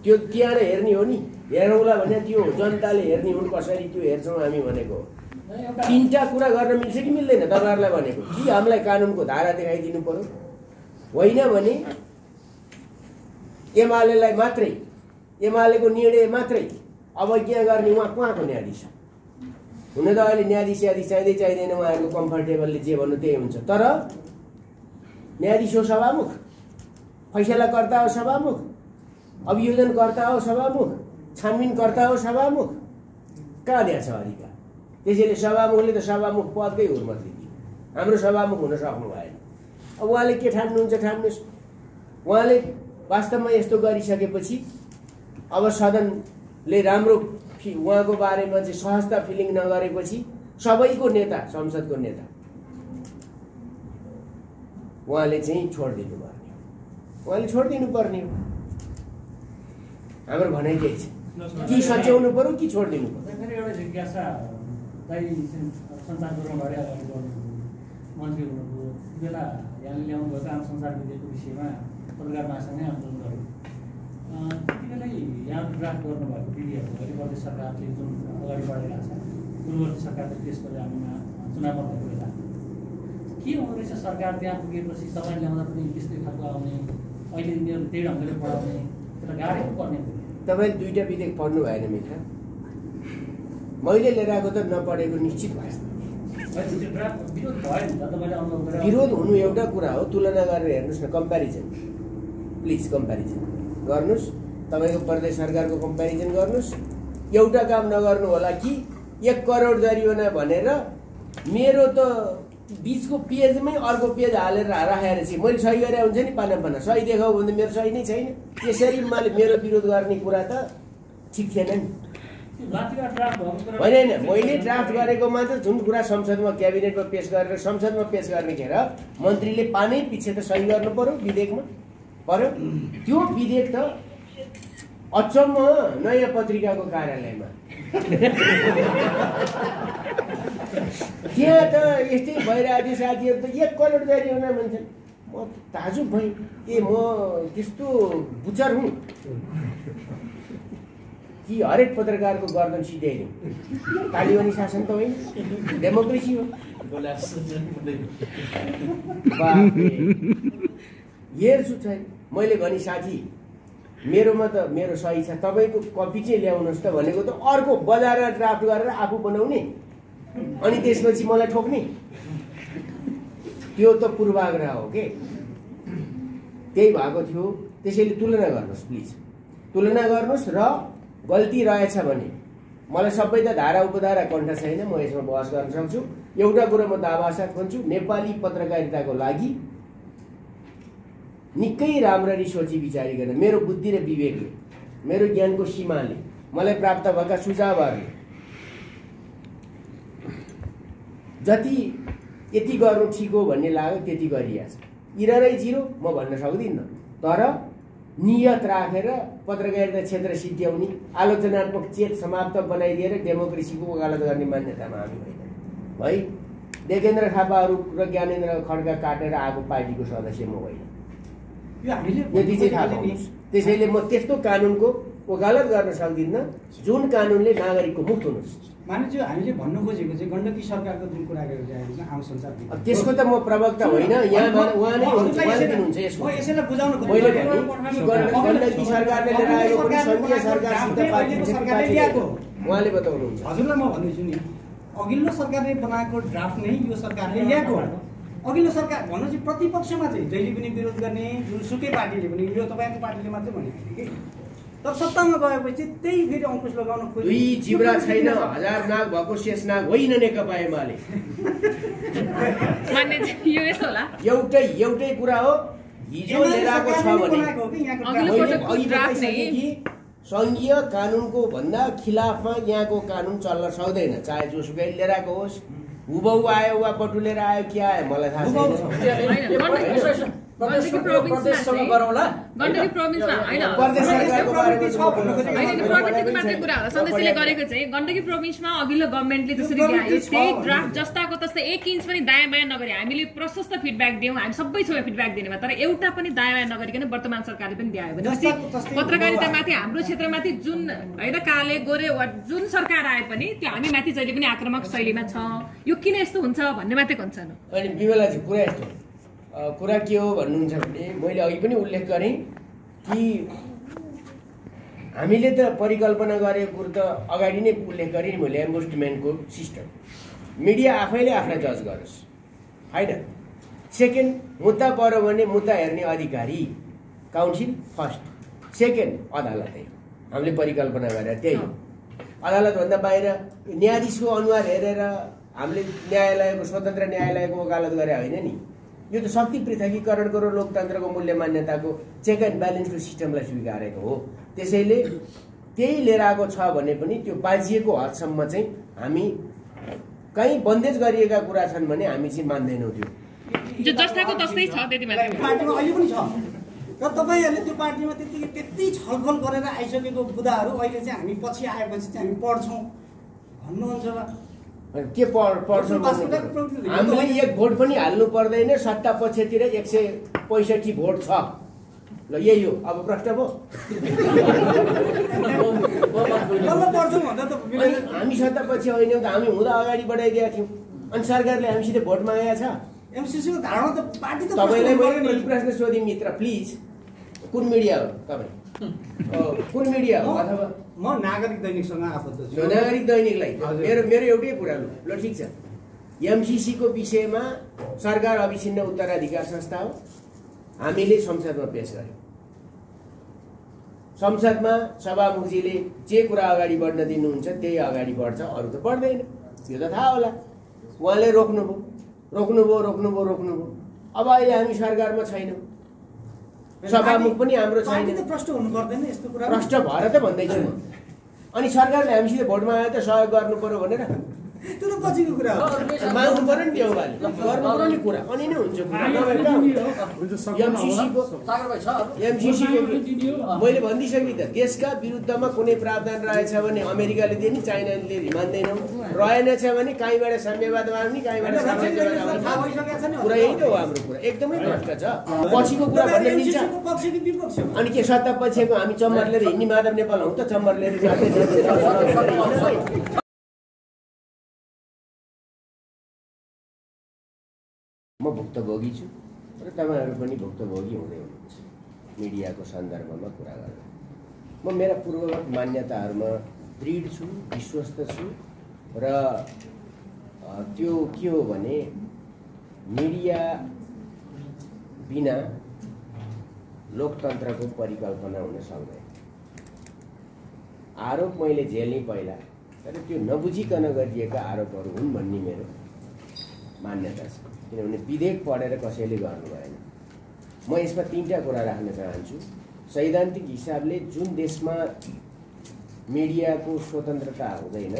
त्यो त्यहाँ हेर्ने हो नि। हेरौँला भने त्यो जनताले हेर्ने हुन्, कसरी त्यो हेर्छौँ हामी भनेको। 3टा कुरा गर्न मिल्छ कि मिल्दैन तपाईँहरूलाई भनेको? कि हामीलाई कानुनको धारा देखाइदिनु पर्यो? होइन भने एमालेलाई मात्रै, एमालेको निर्णय मात्रै अवज्ञा गर्ने उहाँको न्यायाधीश हुन त अहिले न्यायाधीश चाहिँदैन। उहाँहरूको कम्फर्टेबलले जे भन्नु त्यही हुन्छ। तर न्यायाधीश हो सभामुख, फैसलाकर्ता हो सभामुख, अभियोजनकर्ता हो सभामुख, छानबिनकर्ता हो सभामुख। कहाँ दिएको छ अधिकार? त्यसैले सभामुखले त सभामुख पदकै हुर्मत दियो। हाम्रो सभामुख हुन सक्नु भएन। अब उहाँले के ठान्नुहुन्छ ठान्नुहोस्। उहाँले वास्तवमा यस्तो गरिसकेपछि अब सदनले राम्रो उहाँको बारेमा चाहिँ सहजता फिलिङ नगरेपछि सबैको नेता, संसदको नेता उहाँले चाहिँ छोडिदिनु भयो। उहाँले छोडिदिनु पर्ने हो। हाम्रो भनाइ त्यही छ कि सच्याउनु पर्यो कि छोडिदिनु पर्यो। फेरि एउटा जिज्ञासा दाइ संसार गुरुङबाटै अगाडि बढ्नुभयो, मन्त्री हुनुभयो, त्यो बेला यहाँले ल्याउनु भएको आम संसार विधेयकको विषयमा पत्रकार महासङ्घै आन्दोलन गर्यो। त्यति बेलै यहाँ ड्राफ्ट गर्नुभएको विधेयकहरू अहिले प्रदेश सरकारले जुन अगाडि बढेको छ, पूर्ववर्ती सरकारले त्यसको हामीमा चुनावमा भएको बेला के हुँदो रहेछ सरकार त्यहाँ पुगेपछि तपाईँ ल्याउँदा पनि त्यस्तै खालको आउने, अहिले यिनीहरू त्यही ढङ्गले पढाउने, त्यसलाई गाह्रै पर्ने भयो। तपाईँले दुईवटा विधेयक पढ्नु भएन मित्र, मैले लिएर आएको त नपढेको निश्चित भयो। विरोध हुनु एउटा कुरा हो, तुलना गरेर हेर्नुहोस् न, कम्पेरिजन, प्लिज कम्पेरिजन गर्नुहोस्। तपाईँको प्रदेश सरकारको कम्पेरिजन गर्नुहोस्। एउटा काम नगर्नु होला कि 1 करोड जरिवाना भनेर मेरो त बिचको पेजमै अर्को पेज हालेर राखेर चाहिँ मैले सही गरे हुन्छ नि, पाना सही देखाऊ भने मेरो सही नै छैन। त्यसरी मैले मेरो विरोध गर्ने कुरा त ठिक थिएन नि। होइन, मैले ड्राफ्ट गरेको मात्र जुन कुरा संसदमा क्याबिनेटमा पेश गरेर संसदमा पेश गर्ने खेर मन्त्रीले पानै पछि त सही गर्नु पर्यो विधेयकमा पर्यो। त्यो विधेयक त अचम्म नयाँ पत्रिकाको कार्यालयमा त्यहाँ त यस्तै भइरहेको थियो। साथीहरू त 1 करोड जरिवाना भन्छन्। म ताजुब भएँ, म त्यस्तो बुचर हुँ कि हरेक पत्रकारको गर्दन सिध्याइदिउँ? तालिबानी शासन त होइन, डेमोक्रेसी हो। हेर्छु चाहिँ मैले भने साथी मेरोमा त मेरो सही छ, तपाईँको कपी चाहिँ ल्याउनुहोस् त भनेको त अर्को बजारमा ड्राफ्ट गरेर आफू बनाउने अनि त्यसपछि मलाई ठोक्ने, त्यो त पूर्वाग्रह हो के। त्यही भएको थियो। त्यसैले तुलना गर्नुहोस्, प्लिज तुलना गर्नुहोस्। र गल्ती रहेछ भने मलाई सबै त धारा उपधारा कण्ठ छैन, म यसमा बहस गर्न सक्छु। एउटा कुरा म दावासाथ भन्छु, नेपाली पत्रकारिताको लागि निकै राम्ररी सोची विचारिकन मेरो बुद्धि र विवेकले, मेरो ज्ञानको सीमाले, मलाई प्राप्त भएका सुझावहरूले जति यति गर्नु ठिक हो भन्ने लाग्यो त्यति गरिएको छ। इरारै जिरो म भन्न सक्दिनँ, तर नियत राखेर पत्रकारिता क्षेत्र सिद्ध्याउने, आलोचनात्मक चेत समाप्त बनाइदिएर डेमोक्रेसीको वकालत गर्ने मान्यतामा हामी होइन है। देवेन्द्र थापाहरू र ज्ञानेन्द्र खड्का काटेर आएको पार्टीको सदस्य म होइन, यति चाहिँ थाहा पाउनुहोस्। त्यसैले म त्यस्तो कानुनको वकालत गर्न सक्दिनँ जुन कानुनले नागरिकको मुक्त हुनुहोस्। मानिज्यू हामीले भन्नु खोजेको चाहिँ गण्डकी सरकारको जुन कुरा गरिरहेको छ आम संसार, त्यसको त म प्रवक्ता होइन, यहाँ उहाँ नै दिनुहुन्छ यसको। यसैलाई बुझाउनु मैले गण्डकी सरकारले लिएर आएको पनि सङ्घीय सरकारसित सरकारले ल्याएको उहाँले बताउनुहुन्छ। हजुरलाई म भन्दैछु नि, अघिल्लो सरकारले बनाएको ड्राफ्ट नै यो सरकारले ल्याएको। अघिल्लो सरकार भनेपछि प्रतिपक्षमा चाहिँ जहिले पनि विरोध गर्ने जुनसुकै पार्टीले पनि, यो तपाईँको पार्टीले मात्रै भनेको थियो कि, तर सत्तामा गएपछि त्यही फेरि अङ्कुश लगाउन खोज्यो। दुई जिब्रा छैन, 1000 नाग भएको शेष नाग होइन नेकपा एमाले। एउटै कुरा हो, हिजो लिएर आएको छ भने सङ्घीय कानुनको भन्दा खिलाफमा यहाँको कानुन चल्न सक्दैन, चाहे जोसुकै लिएर आएको होस्, हुबहु आयो वा बटुलेर आयो के आयो मलाई थाहा छैन। गण्डकी प्रोभिन्समा गरौँला, गण्डकी प्रोभिन्समा होइन प्रगतिको मात्रै कुरा होला। सदस्यले गरेको चाहिँ गण्डकी प्रोभिन्समा अघिल्लो गभर्मेन्टले जसरी ल्यायो त्यही ड्राफ्ट जस्ताको तस्तै 1 इन्च पनि दायाँ बायाँ नगरी हामीले प्रशस्त फिडब्याक दियौँ। हामी सबै छौँ फिडब्याक दिनेमा, तर एउटा पनि दायाँ बायाँ नगरिकन वर्तमान सरकारले पनि दियो भनेपछि पत्रकारितामाथि हाम्रो क्षेत्रमाथि जुन होइन काले गोरे वा जुन सरकार आए पनि त्यो हामी माथि जहिले पनि आक्रामक शैलीमा छ। यो किन यस्तो हुन्छ भन्ने मात्रै कन्सर्न हो। अनि विमलाजी कुरा यस्तो कुरा के हो भन्नुहुन्छ भने मैले अघि पनि उल्लेख गरेँ कि हामीले त परिकल्पना गरेको कुरो त अगाडि नै उल्लेख गरेँ नि मैले, एम्बुस्टमेन्टको सिस्टम मिडिया आफैले आफूलाई जज गरोस् होइन। सेकेन्ड, मुद्दा पऱ्यो भने मुद्दा हेर्ने अधिकारी काउन्सिल फर्स्ट, सेकेन्ड अदालतै हो। हामीले परिकल्पना गरेर त्यही हो। अदालतभन्दा बाहिर न्यायाधीशको अनुहार हेरेर हामीले न्यायालयको स्वतन्त्र न्यायालयको वकालत गरे होइन नि। यो त शक्ति पृथकीकरणको र लोकतन्त्रको मूल्य मान्यताको चेक एन्ड ब्यालेन्सको सिस्टमलाई स्वीकारेको हो। त्यसैले त्यही लिएर आएको छ भने पनि त्यो बाजिएको हदसम्म चाहिँ हामी कहीँ बन्देज गरिएका कुरा छन् भने हामी चाहिँ मान्दैनौँ। त्यो जस्ताको तस्तै छ, त्यति मात्रै पार्टीमा अहिले पनि छ। र तपाईँहरूले त्यो पार्टीमा त्यति छलफल गरेर आइसकेको बुदाहरू अहिले चाहिँ हामी पछि आएपछि चाहिँ हामी पढ्छौँ भन्नुहुन्छ र के पढ्छौँ? हामीले एक भोट पनि हाल्नु पर्दैन, सत्ता पक्षतिर 165 भोट छ। ल यही हो, अब प्रश्न भयो। हामी सत्ता पक्ष होइनौँ त, हामी हुँदा अगाडि बढाइदिएका थियौँ। अनि सरकारले हामीसित भोट मागेको छ। एमसीसीको धारणा त पार्टी त तपाईँलाई मैले प्रश्न सोधेँ मित्र, प्लिज कुन मिडिया हो तपाईँ? कुन मिडिया हो? अथवा म नागरिक दैनिकसँग आबद्ध छु। नागरिक दैनिकलाई मेरो एउटै कुरा ल ठिक छ। एमसीसीको विषयमा सरकार अविच्छिन्न उत्तराधिकार संस्था हो, हामीले संसदमा पेश गर्यौँ। संसदमा सभामुखजीले जे कुरा अगाडि बढ्न दिनुहुन्छ त्यही अगाडि बढ्छ, अरू त बढ्दैन। यो त थाहा होला। उहाँले रोक्नुभयो। अब अहिले हामी सरकारमा छैनौँ, सभामुख पनि हाम्रो छैन। प्रश्न हुनु पर्दैन यस्तो कुरा। प्रश्न भएर त भन्दैछु म। अनि सरकारले हामीसित भोट मागे त सहयोग गर्नु पर्यो भनेर त्यो त पछिको कुरा हो। माग्नु पर्यो नि देउबाले, गर्नु पर्यो नि कुरा, अनि नै हुन्छ। एमसीसीको मैले भनिदिइसकेँ त, देशका विरुद्धमा कुनै प्रावधान रहेछ भने अमेरिकाले दिने, चाइनाले मान्दैनौँ। रहेनछ भने कहीँबाट साम्यवाद माग्ने, कहीँबाट साम्यवाद माग्ने। कुरा यही त हो हाम्रो कुरा, एकदमै भ्रष्ट छ। पछिको कुरा भन्न मिल्छ। अनि के सत्ता पछिको हामी चम्बर लिएर हिँड्ने माधव नेपाल हौ त? चम्बर लिएर म भुक्तभोगी छु र तपाईँहरू पनि भुक्तभोगी हुँदै हुनुहुन्छ मिडियाको सन्दर्भमा कुरा गर्दा। म मेरा पूर्वगत मान्यताहरूमा दृढ छु, विश्वस्त छु र त्यो के हो भने मिडिया बिना लोकतन्त्रको परिकल्पना हुन सक्दैन। आरोप मैले झेल्ने पहिला, तर त्यो नबुझिकन गरिएका आरोपहरू हुन् भन्ने मेरो मान्यता छ। किनभने विधेयक पढेर कसैले गर्नु भएन। म यसमा 3टा कुरा राख्न चाहन्छु। सैद्धान्तिक हिसाबले जुन देशमा मिडियाको स्वतन्त्रता हुँदैन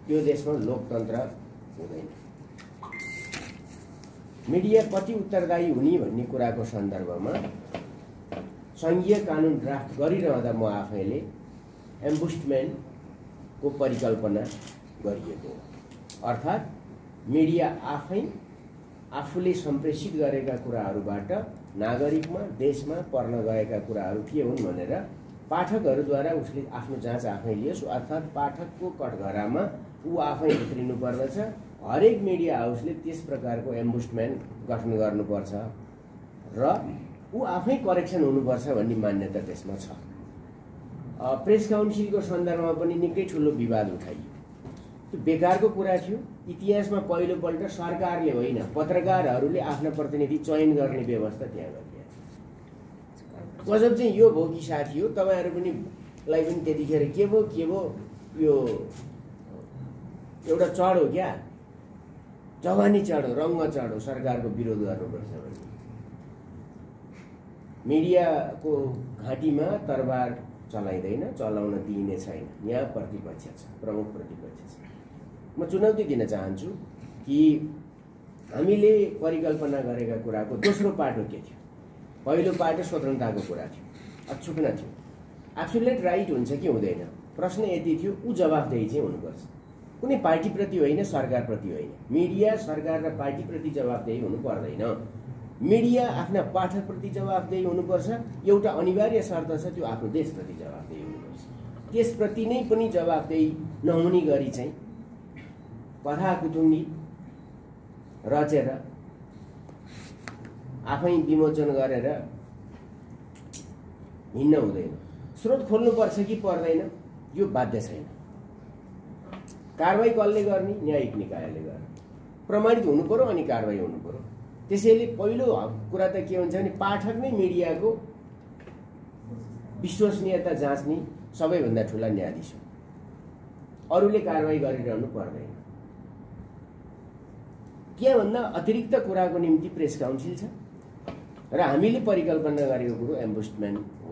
त्यो देशमा लोकतन्त्र हुँदैन। मिडिया कति उत्तरदायी हुने भन्ने कुराको सन्दर्भमा सङ्घीय कानुन ड्राफ्ट गरिरहँदा म आफैले एम्बुस्टमेन्टको परिकल्पना गरिएको हो। अर्थात् मिडिया आफूले सम्प्रेषित गरेका कुराहरूबाट नागरिकमा, देशमा पर्न गएका कुराहरू के हुन् भनेर पाठकहरूद्वारा उसले आफ्नो जाँच आफै लियोस्। अर्थात् पाठकको कठघरामा ऊ आफै भित्रिनु पर्दछ। हरेक मिडिया हाउसले त्यस प्रकारको एम्बुस्टमेन्ट गठन गर्नुपर्छ र ऊ आफै करेक्सन हुनुपर्छ भन्ने मान्यता त्यसमा छ। प्रेस काउन्सिलको सन्दर्भमा पनि निकै ठुलो विवाद उठाइयो। त्यो बेकारको कुरा थियो। इतिहासमा पहिलोपल्ट सरकारले होइन, पत्रकारहरूले आफ्ना प्रतिनिधि चयन गर्ने व्यवस्था त्यहाँ गरियो। गजब चाहिँ यो भयो कि साथी हो, तपाईँहरू पनि त्यतिखेर के भयो यो एउटा चढो क्या, जवानी चढो, रङ्ग चढो, सरकारको विरोध गर्नुपर्छ भने। मिडियाको घाँटीमा तरबार चलाइँदैन, चलाउन दिइने छैन। यहाँ प्रतिपक्ष छ, प्रमुख प्रतिपक्ष छ। म चुनौती दिन चाहन्छु कि हामीले परिकल्पना गरेका कुराको दोस्रो पाटो के थियो? पहिलो पाटो स्वतन्त्रताको कुरा थियो, अक्षुण्ण थियो। एब्सोल्युट राइट हुन्छ कि हुँदैन? प्रश्न यति थियो, ऊ जवाफदेही चाहिँ हुनुपर्छ। कुनै पार्टीप्रति होइन, सरकारप्रति होइन। मिडिया सरकार र पार्टीप्रति जवाफदेही हुनु पर्दैन। मिडिया आफ्ना पाठकप्रति जवाफदेही हुनुपर्छ। एउटा अनिवार्य शर्त छ, त्यो आफ्नो देशप्रति जवाफदेही हुनुपर्छ। त्यसप्रति नै पनि जवाफदेही नहुने गरी चाहिँ कथा कुटुम्बी रचेर आफै विमोचन गरेर हिँड्न हुँदैन। स्रोत खोल्नुपर्छ कि पर्दैन यो बाध्य छैन। कारबाही कसले गर्ने? न्यायिक निकायले गर्ने। प्रमाणित हुनु पर्यो अनि कारबाही हुनु पर्यो। त्यसैले पहिलो कुरा त के हुन्छ भने पाठक नै मिडियाको विश्वसनीयता जाँच्ने सबैभन्दा ठुला न्यायाधीश हो। अरूले कारबाही गरिरहनु पर्दैन। के भन्दा अतिरिक्त कुराको निम्ति प्रेस काउन्सिल छ र हामीले परिकल्पना गरेको कुरो एम्बुस्टमेन्ट हो,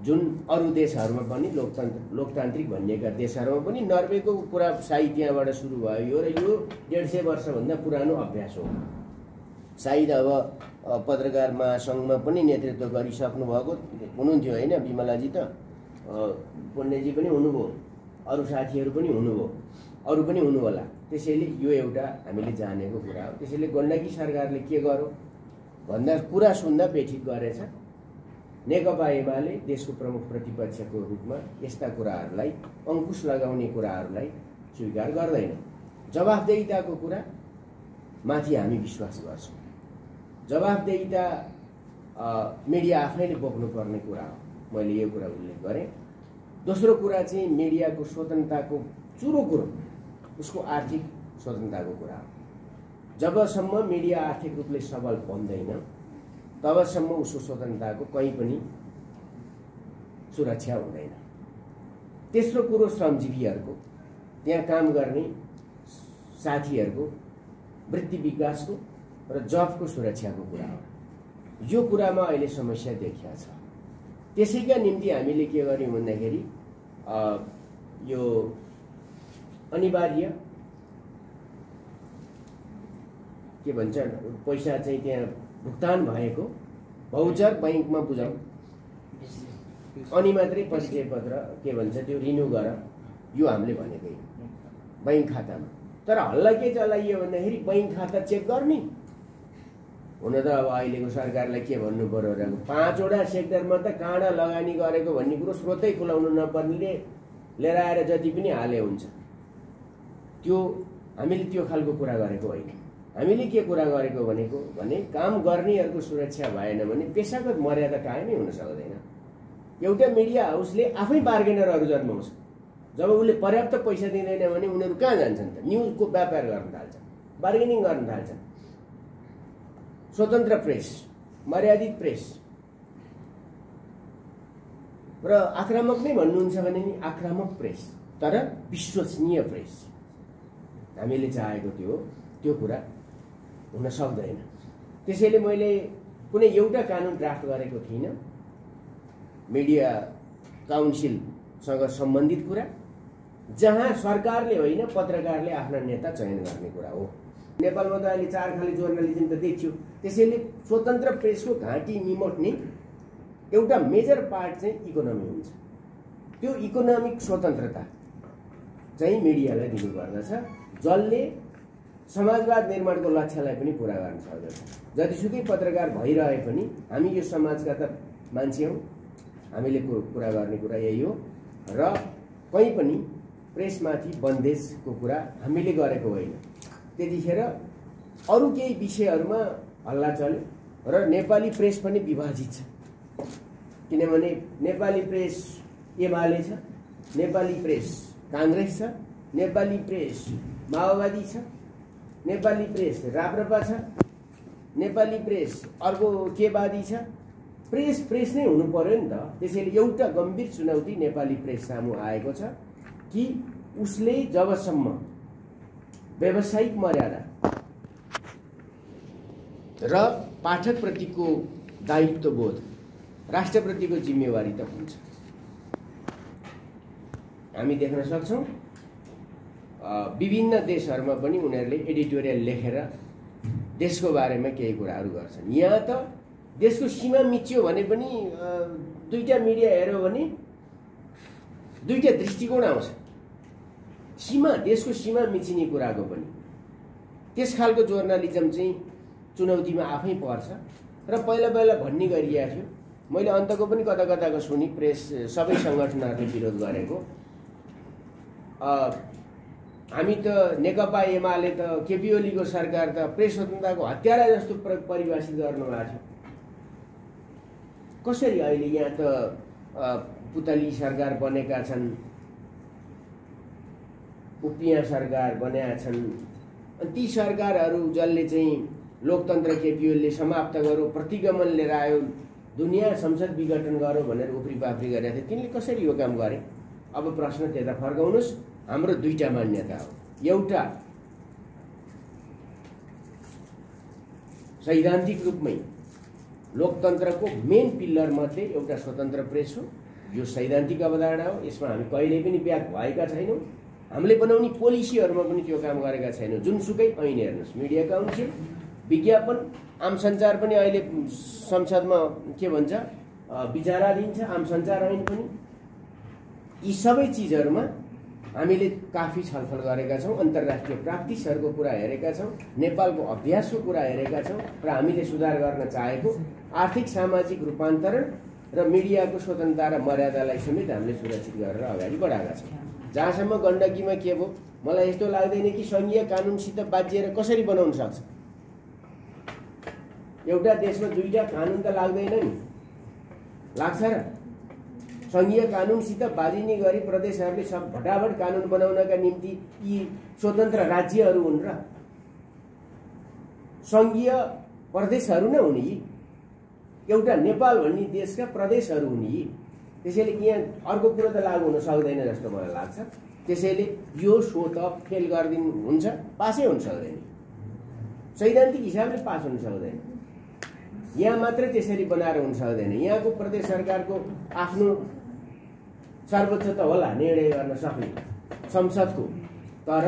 जुन अरू देशहरूमा पनि लोकतान्त्रिक भनिएका देशहरूमा पनि नर्वेको कुरा साहित्यबाट सुरु भयो र यो 150 वर्षभन्दा पुरानो अभ्यास हो। सायद अब पत्रकार महासङ्घमा पनि नेतृत्व गरिसक्नु भएको हुनुहुन्थ्यो होइन बिमलाजी त, पुण्यजी पनि हुनुभयो, अरू साथीहरू पनि हुनुभयो, अरू पनि हुनु होला। त्यसैले यो एउटा हामीले जानेको कुरा हो। त्यसैले गण्डकी सरकारले के गर्यो भन्दा कुरा सुन्दा बेठिक गरेछ। नेकपा एमाले देशको प्रमुख प्रतिपक्षको रूपमा यस्ता कुराहरूलाई अङ्कुश लगाउने कुराहरूलाई स्वीकार गर्दैन। जवाफदेहिताको कुरा माथि हामी विश्वास गर्छौँ। जवाफदेहिता मिडिया आफैले बोक्नुपर्ने कुरा हो, मैले यो कुरा उल्लेख गरेँ। दोस्रो कुरा चाहिँ मिडियाको स्वतन्त्रताको चुरो कुरो उसको आर्थिक स्वतन्त्रताको कुरा हो। जबसम्म मिडिया आर्थिक रूपले सबल बन्दैन तबसम्म उसको स्वतन्त्रताको कहीँ पनि सुरक्षा हुँदैन। तेस्रो कुरो श्रमजीवीहरूको, त्यहाँ काम गर्ने साथीहरूको वृत्ति विकासको र जबको सुरक्षाको कुरा हो। यो कुरामा अहिले समस्या देखिया छ। त्यसैका निम्ति हामीले के गर्यौँ भन्दाखेरि यो अनिवार्य के भन्छ पैसा चाहिँ त्यहाँ भुक्तान भएको भाउचर बैंकमा बुझाऊ अनि मात्रै परिचय पत्र के भन्छ त्यो रिन्यू गर, यो हामीले भनेकै बैंक खातामा। तर हल्ला के चलाइयो भन्दाखेरि बैंक खाता चेक गर्ने। हुन त अब अहिलेको सरकारलाई के भन्नु पर्यो र 5वटा सेक्टरमा त काँडा लगानी गरेको भन्ने कुरो स्रोतै खुलाउनु नपर्नेले लिएर आएर जति पनि हाले हुन्छ। त्यो हामीले त्यो खालको कुरा गरेको होइन। हामीले के कुरा गरेको भनेको भने काम गर्नेहरूको सुरक्षा भएन भने पेसागत मर्यादा कायमै हुन सक्दैन। एउटा मिडिया हाउसले आफै बार्गेनरहरू जन्माउँछ। जब उसले पर्याप्त पैसा दिँदैन भने उनीहरू कहाँ जान्छन् त? न्युजको व्यापार गर्न थाल्छन्, बार्गेनिङ गर्न थाल्छन्। स्वतन्त्र प्रेस, मर्यादित प्रेस र आक्रामक नै भन्नुहुन्छ भने नि आक्रामक प्रेस तर विश्वसनीय प्रेस हामीले चाहेको त्यो कुरा हुन सक्दैन। त्यसैले मैले कुनै एउटा कानुन ड्राफ्ट गरेको थिइनँ मिडिया काउन्सिलसँग सम्बन्धित कुरा, जहाँ सरकारले होइन पत्रकारले आफ्ना नेता चयन गर्ने कुरा हो। नेपालमा त अहिले 4 खाले जर्नलिजम त देखियो। त्यसैले स्वतन्त्र प्रेसको घाँटी निमोट्ने एउटा मेजर पार्ट चाहिँ इकोनोमी हुन्छ। त्यो इकोनोमिक स्वतन्त्रता चाहिँ मिडियालाई दिनुपर्दछ, जसले समाजवाद निर्माणको लक्ष्यलाई पनि पुरा गर्न सक्दछ। जतिसुकै पत्रकार भइरहे पनि हामी यो समाजका त मान्छे हौँ, हामीले कुरा गर्ने कुरा यही हो। र कहीँ पनि प्रेसमाथि बन्देजको कुरा हामीले गरेको होइन। त्यतिखेर अरू केही विषयहरूमा हल्ला चल्यो र नेपाली प्रेस पनि विभाजित छ। किनभने नेपाली प्रेस एमाले छ, नेपाली प्रेस काङ्ग्रेस छ, नेपाली प्रेस माओवादी छ, नेपाली प्रेस राप्रपा छ, नेपाली प्रेस अर्को केवादी छ। प्रेस नै हुनु पर्यो नि त। त्यसैले एउटा गम्भीर चुनौती नेपाली प्रेस सामु आएको छ कि उसले जबसम्म व्यावसायिक मर्यादा र पाठकप्रतिको दायित्वबोध, राष्ट्रप्रतिको जिम्मेवारी त हुन्छ। हामी देख्न सक्छौँ विभिन्न देशहरूमा पनि उनीहरूले एडिटोरियल लेखेर देशको बारेमा केही कुराहरू गर्छन्। यहाँ त देशको सीमा मिच्यो भने पनि दुईटा मिडिया हेऱ्यो भने दुईटा दृष्टिकोण आउँछ। देशको सीमा मिचिने कुराको पनि त्यस खालको जर्नलिजम चाहिँ चुनौतीमा आफै पर्छ र पहिला भन्ने गरिएको थियो। मैले अन्तको पनि कता कताको सुनि प्रेस सबै सङ्गठनहरूले विरोध गरेको। हामी त नेकपा एमाले त केपी ओलीको सरकार त प्रेस स्वतन्त्रताको हत्यारा जस्तो परिभाषित गर्नुभएको थियो। कसरी अहिले यहाँ त पुतली सरकार बनेका छन्, उपियाँ सरकार बनेका छन्। अनि ती सरकारहरू जसले चाहिँ लोकतन्त्र केपी ओलीले समाप्त गर्यो, प्रतिगमन लिएर आयो, दुनियाँ संसद विघटन गर्यो भनेर उफ्री पाफ्री गरेका थिए, तिनले कसरी यो काम गरे? अब प्रश्न त्यता फर्काउनुहोस्। हाम्रो दुईटा मान्यता हो। एउटा सैद्धान्तिक रूपमै लोकतन्त्रको मेन पिल्लर मध्ये एउटा स्वतन्त्र प्रेस हो। यो सैद्धान्तिक अवधारणा हो। यसमा हामी कहिल्यै पनि ब्याक भएका छैनौँ। हामीले बनाउने पोलिसीहरूमा पनि त्यो काम गरेका छैनौँ। जुनसुकै ऐन हेर्नुहोस्, मिडिया काउन्सिल, विज्ञापन आम सञ्चार पनि अहिले संसदमा के भन्छ विचाराधीन छ, आम सञ्चार ऐन पनि। यी सबै चिजहरूमा हामीले काफी छलफल गरेका छौँ, अन्तर्राष्ट्रिय प्राक्टिसहरूको कुरा हेरेका छौँ, नेपालको अभ्यासको कुरा हेरेका छौँ र हामीले सुधार गर्न चाहेको आर्थिक सामाजिक रूपान्तरण र मिडियाको स्वतन्त्रता र मर्यादालाई समेत हामीले सुरक्षित गरेर अगाडि बढाएका छौँ। जहाँसम्म गण्डकीमा के भयो, मलाई यस्तो लाग्दैन कि सङ्घीय कानुनसित बाजिएर कसरी बनाउन सक्छ। एउटा देशमा दुईटा कानुन त लाग्दैन नि, लाग्छ र? सङ्घीय कानुनसित बाजिने गरी प्रदेशहरूले सब भटाभट कानुन बनाउनका निम्ति यी स्वतन्त्र राज्यहरू हुन् र सङ्घीय प्रदेशहरू नै हुन् यी, एउटा नेपाल भन्ने देशका प्रदेशहरू हुन् यी। त्यसैले यहाँ अर्को कुरो त लागू हुन सक्दैन जस्तो मलाई लाग्छ। त्यसैले यो सो त फेल गरिदिनु हुन्छ, पासै हुन सक्दैन, सैद्धान्तिक हिसाबले पास हुन सक्दैन। यहाँ मात्रै त्यसरी बनाएर हुन सक्दैन। यहाँको प्रदेश सरकारको आफ्नो सर्वोच्च त होला निर्णय गर्न सक्ने संसदको, तर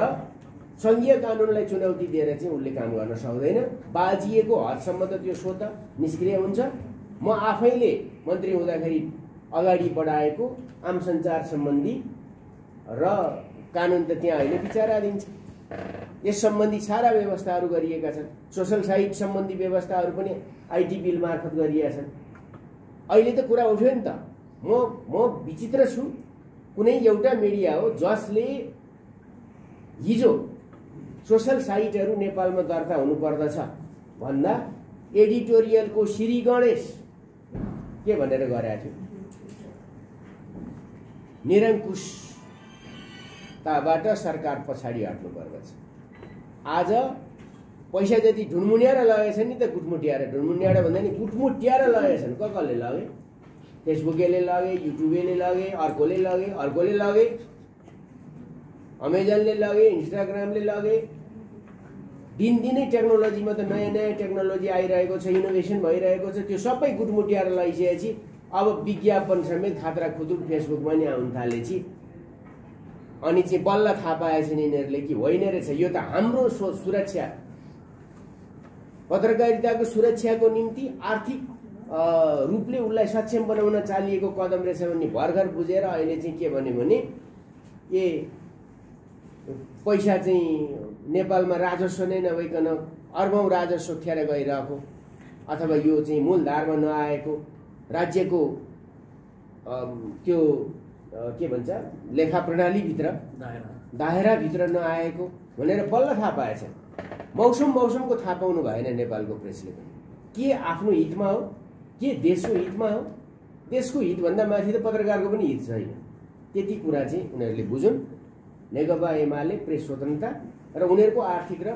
सङ्घीय कानुनलाई चुनौती दिएर चाहिँ उसले काम गर्न सक्दैन। बाजिएको हदसम्म त त्यो स्वत निष्क्रिय हुन्छ। म आफैले मन्त्री हुँदाखेरि अगाडि बढाएको आम सञ्चार सम्बन्धी र कानुन त त्यहाँ अहिले विचाराधीन छ। यस सम्बन्धी सारा व्यवस्थाहरू गरिएका छन्। सोसल साइट सम्बन्धी व्यवस्थाहरू पनि आइटी बिल मार्फत गरिएका छन्। अहिले त कुरा उठ्यो नि त, म विचित्र छु। कुनै एउटा मिडिया हो जसले हिजो सोसल साइटहरू नेपालमा दर्ता हुनुपर्दछ भन्दा एडिटोरियलको श्री गणेश के भनेर गरेको थियो, निरङ्कुशताबाट सरकार पछाडि हट्नु पर्दछ। आज पैसा जति ढुनमुन्याएर लगेछन् नि त, गुटमुट्याएर, ढुनमुन्याएर भन्दा नि गुटमुट्याएर लगेछन्। कसले लगे? फेसबुकले लगे, युट्युबले लगे, अर्कोले लगे, अमेजनले लगे, इन्स्टाग्रामले लगे। दिनदिनै टेक्नोलोजीमा त नयाँ नयाँ टेक्नोलोजी आइरहेको छ, इनोभेसन भइरहेको छ। त्यो सबै गुटमुट्याएर लगिसकेपछि अब विज्ञापन समेत खात्रा खुतुर फेसबुकमा नि आउन थालेछि। अनि चाहिँ बल्ल थाहा पाएछन् यिनीहरूले कि होइन रहेछ, यो त हाम्रो सुरक्षा, पत्रकारिताको सुरक्षाको निम्ति आर्थिक रूपले उसलाई सक्षम बनाउन चालिएको कदम रहेछ भन्ने भर्खर बुझेर अहिले चाहिँ के भन्यो भने पैसा चाहिँ नेपालमा राजस्व नै नभइकन अर्बौं राजस्व खेर गइरहेको, अथवा यो चाहिँ मूलधारमा नआएको, राज्यको त्यो के भन्छ लेखा प्रणालीभित्र दायराभित्र नआएको भनेर बल्ल थाहा पाएछ। मौसमको थाहा पाउनु भएन नेपालको प्रेसले पनि। के आफ्नो हितमा हो, के देशको हितमा हो? देशको हितभन्दा माथि त पत्रकारको पनि हित छैन। त्यति कुरा चाहिँ उनीहरूले बुझुन्। नेकपा एमाले प्रेस स्वतन्त्रता र उनीहरूको आर्थिक र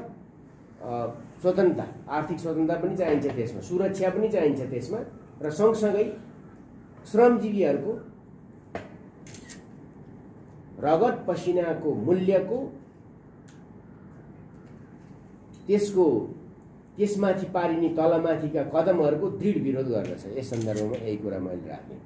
स्वतन्त्रता, आर्थिक स्वतन्त्रता पनि चाहिन्छ त्यसमा, सुरक्षा पनि चाहिन्छ त्यसमा, र सँगसँगै श्रमजीवीहरूको रगत पसिनाको मूल्यको त्यसमाथि पारिने तलमाथिका कदमहरूको दृढ विरोध गर्दछ। यस सन्दर्भमा यही कुरा मैले राखेँ।